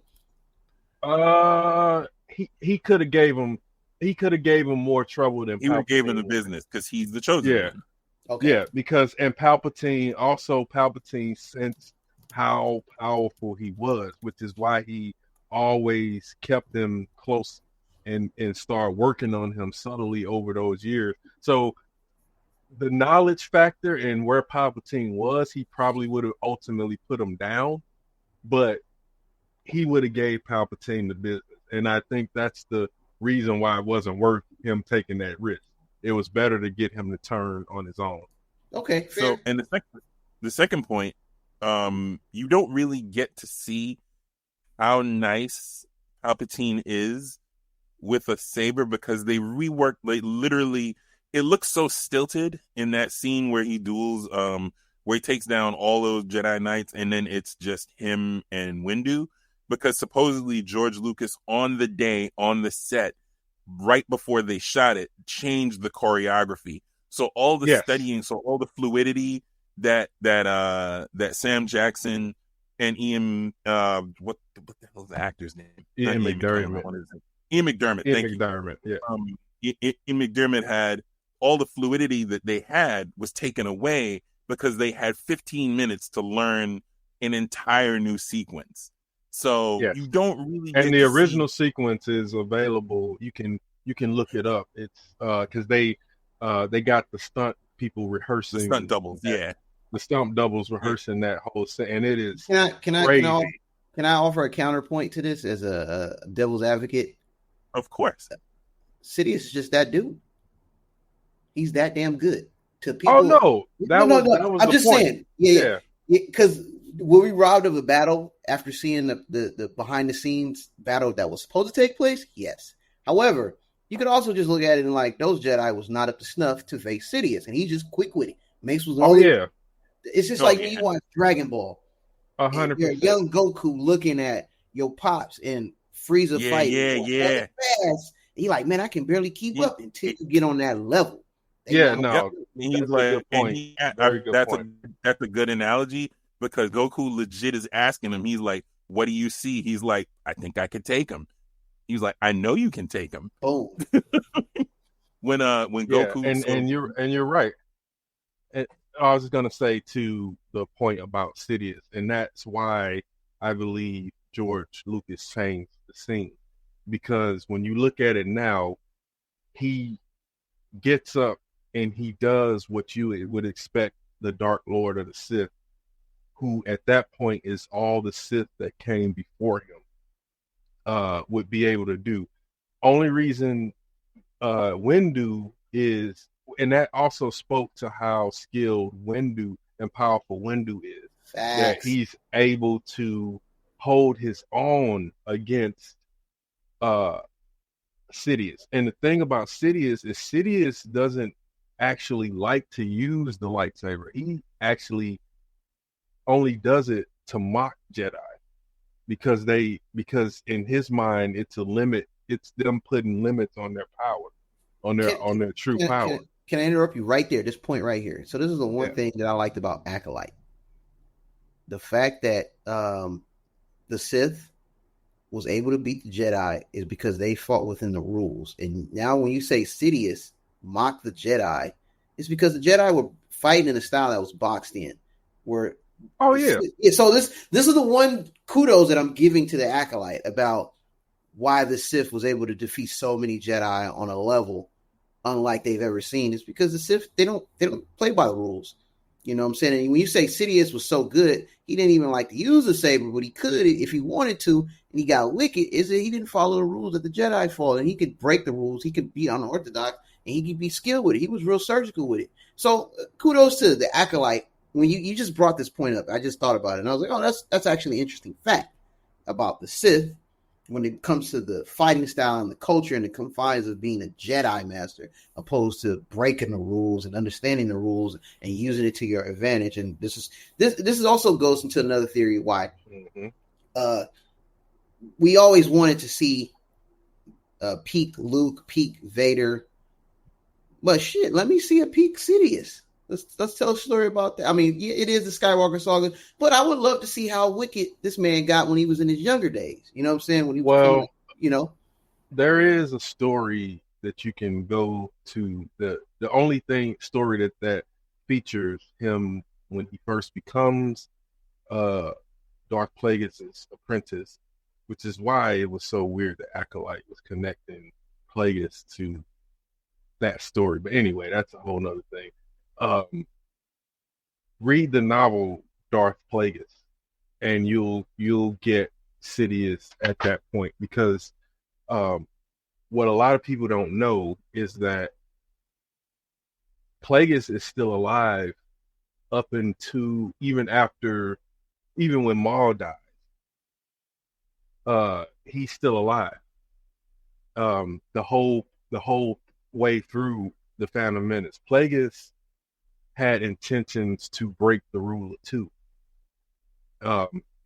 He could have gave him. He could have gave him more trouble than he would have gave him the would. business because he's the chosen one. Okay. Yeah, because Palpatine sensed how powerful he was, which is why he always kept him close and started working on him subtly over those years. So the knowledge factor and where Palpatine was, he probably would have ultimately put him down, but he would have gave Palpatine the business. And I think that's the reason why it wasn't worth him taking that risk. It was better to get him to turn on his own. Okay. Fair. So, and the second point, you don't really get to see how nice Palpatine is with a saber because they reworked. Like literally, it looks so stilted in that scene where he duels, where he takes down all those Jedi Knights, and then it's just him and Windu. Because supposedly George Lucas on the day on the set, right before they shot it, changed the choreography. So all the studying, so all the fluidity that Sam Jackson and Ian, what the hell is the actor's name? Ian McDermott. Ian McDermott. Ian McDermott. Yeah. Ian McDermott had all the fluidity that they had was taken away because they had 15 minutes to learn an entire new sequence. So you don't really get and the original sequence is available. You can look it up. It's because they got the stunt people rehearsing the stunt doubles. The stunt doubles rehearsing that whole set, and it is can I offer a counterpoint to this as a devil's advocate? Of course, Sidious is just that dude. He's that damn good to people. Oh no, that was I'm just point. saying, because. Were we robbed of a battle after seeing the behind the scenes battle that was supposed to take place? Yes. However, you could also just look at it and like those Jedi was not up to snuff to face Sidious, and he's just quick with it. Mace was only. It's just when you watch Dragon Ball. 100%. You're a young Goku looking at your pops and Frieza fighting. Fast. And you're like, man, I can barely keep up until you get on that level. He's like, that's a good analogy. Because Goku legit is asking him, he's like, what do you see? He's like, I think I could take him. He's like, I know you can take him. Oh. when Goku and you're right. And I was gonna say to the point about Sidious, and that's why I believe George Lucas changed the scene. Because when you look at it now, he gets up and he does what you would expect the Dark Lord of the Sith, who at that point is all the Sith that came before him, would be able to do. Only reason Windu is, and that also spoke to how skilled Windu and powerful Windu is. Facts. That he's able to hold his own against Sidious. And the thing about Sidious is Sidious doesn't actually like to use the lightsaber. He actually only does it to mock Jedi because in his mind it's a limit. It's them putting limits on their power, on their true power. Can I interrupt you right there? This point right here. So this is the one thing that I liked about Acolyte. The fact that the Sith was able to beat the Jedi is because they fought within the rules. And now when you say Sidious mocked the Jedi, it's because the Jedi were fighting in a style that was boxed in. So this is the one kudos that I'm giving to the Acolyte about why the Sith was able to defeat so many Jedi on a level unlike they've ever seen. It's because the Sith they don't play by the rules. You know what I'm saying? And when you say Sidious was so good, he didn't even like to use the saber, but he could if he wanted to, and he got wicked, is that he didn't follow the rules that the Jedi followed, and he could break the rules, he could be unorthodox, and he could be skilled with it. He was real surgical with it. So kudos to the Acolyte. When you just brought this point up, I just thought about it, and I was like, oh, that's actually an interesting fact about the Sith when it comes to the fighting style and the culture and the confines of being a Jedi master, opposed to breaking the rules and understanding the rules and using it to your advantage. And this is also goes into another theory why we always wanted to see peak Luke, peak Vader, but shit, let me see a peak Sidious. Let's tell a story about that. I mean, yeah, it is the Skywalker saga, but I would love to see how wicked this man got when he was in his younger days. You know what I'm saying? When he was there is a story that you can go to. The only story that features him when he first becomes Darth Plagueis' apprentice, which is why it was so weird that Acolyte was connecting Plagueis to that story. But anyway, that's a whole nother thing. Read the novel Darth Plagueis, and you'll get Sidious at that point, because what a lot of people don't know is that Plagueis is still alive up into even when Maul dies. He's still alive. The whole way through the Phantom Menace, Plagueis had intentions to break the rule of two.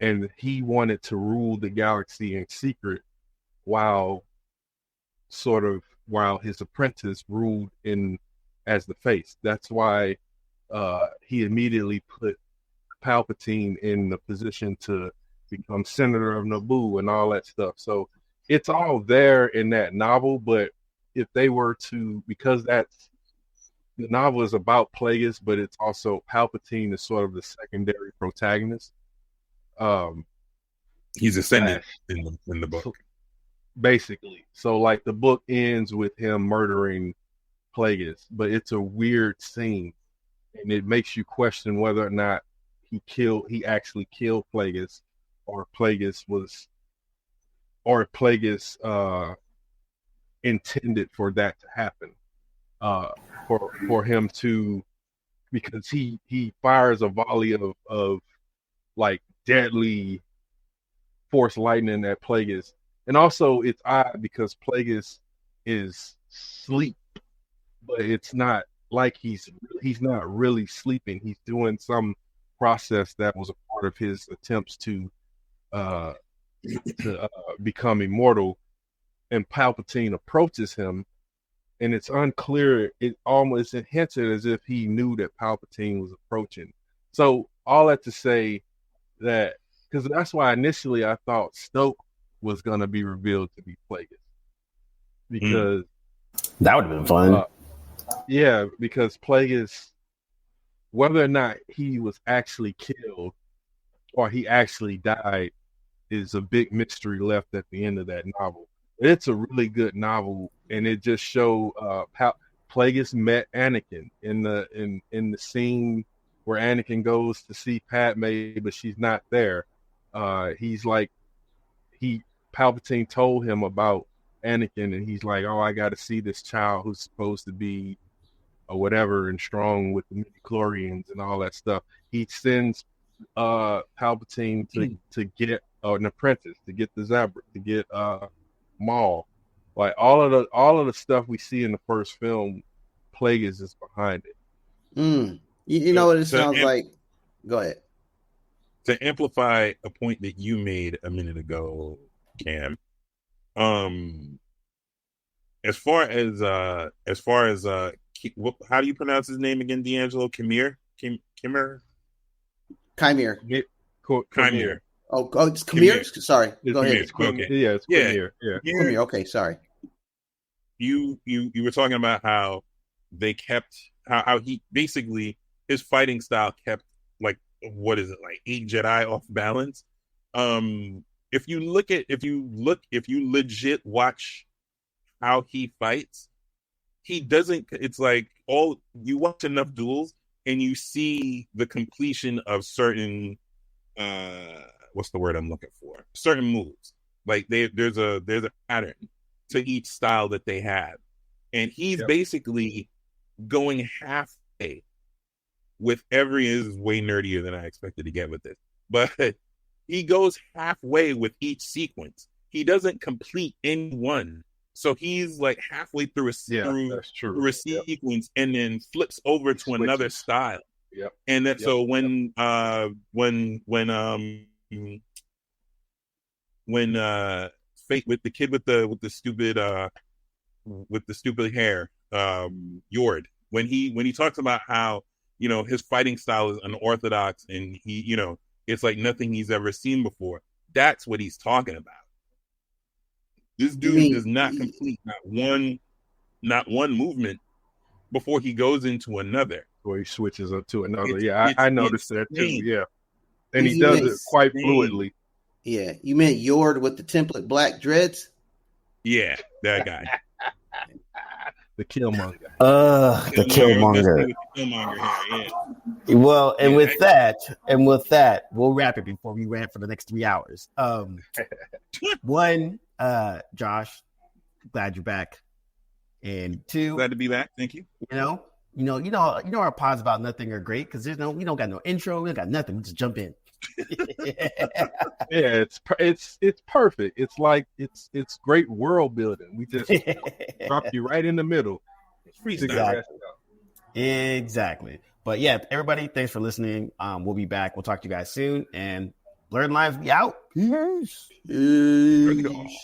And he wanted to rule the galaxy in secret while his apprentice ruled as the face. That's why he immediately put Palpatine in the position to become Senator of Naboo and all that stuff. So it's all there in that novel, but if they were to, because the novel is about Plagueis, but it's also Palpatine is sort of the secondary protagonist. He's ascended in the book, basically. So like the book ends with him murdering Plagueis, but it's a weird scene, and it makes you question whether or not he actually killed Plagueis, or Plagueis intended for that to happen. For him to, because he fires a volley of like deadly force lightning at Plagueis. And also it's odd because Plagueis is asleep, but it's not like he's not really sleeping. He's doing some process that was a part of his attempts to become immortal, and Palpatine approaches him, and it's unclear. It almost hinted as if he knew that Palpatine was approaching. So all that to say that, because that's why initially I thought Snoke was going to be revealed to be Plagueis, because that would have been fun. Yeah, because Plagueis, whether or not he was actually killed or he actually died, is a big mystery left at the end of that novel. It's a really good novel, and it just showed Plagueis met Anakin in the scene where Anakin goes to see Padme, but she's not there. Palpatine told him about Anakin, and he's like, "Oh, I got to see this child who's supposed to be or whatever and strong with the midichlorians and all that stuff." He sends Palpatine to get an apprentice, to get the Zabra, to get Maul. Like all of the stuff we see in the first film, Plagueis is behind it. You know what it sounds like? Go ahead. To amplify a point that you made a minute ago, Cam, as far as how do you pronounce his name again, D'Angelo? Chimere? Chimere. Chimere. Oh, it's Chimere? Sorry. Go ahead. It's Chimere. Yeah, it's Chimere. Yeah. Chimere. Okay, sorry. You were talking about how they kept how he basically, his fighting style kept, like, what is it, like 8 Jedi off balance. If you legit watch how he fights, he doesn't, it's like you watch enough duels and you see the completion of certain what's the word I'm looking for? Certain moves. Like there's a pattern to each style that they have. And he's basically going halfway with this is way nerdier than I expected to get with this. But he goes halfway with each sequence. he doesn't complete any one. So he's like halfway through that's true. through a sequence and then flips over to another style. Yep. And that so when Fate with the kid with the stupid hair, Yord, when he talks about how, you know, his fighting style is unorthodox and he, you know, it's like nothing he's ever seen before. That's what he's talking about. This dude does not complete not one movement before he goes into another. Or he switches up to another. I noticed that too. Yeah. And he You does meant- it quite fluidly. Yeah, you meant Yord with the template black dreads? Yeah, that guy. The Killmonger. The Killmonger. The Killmonger hair, yeah. Well, and Yeah, with that, we'll wrap it before we rant for the next 3 hours. One, Josh, glad you're back. And two, Glad to be back. Thank you. you know our pods about nothing are great because we don't got no intro, we don't got nothing. We just jump in. Yeah, it's perfect. It's like it's great world building. We just drop you right in the middle. Freestyle. Exactly. But yeah, everybody, thanks for listening. We'll be back. We'll talk to you guys soon. And Blerdlines be out. Peace. Peace.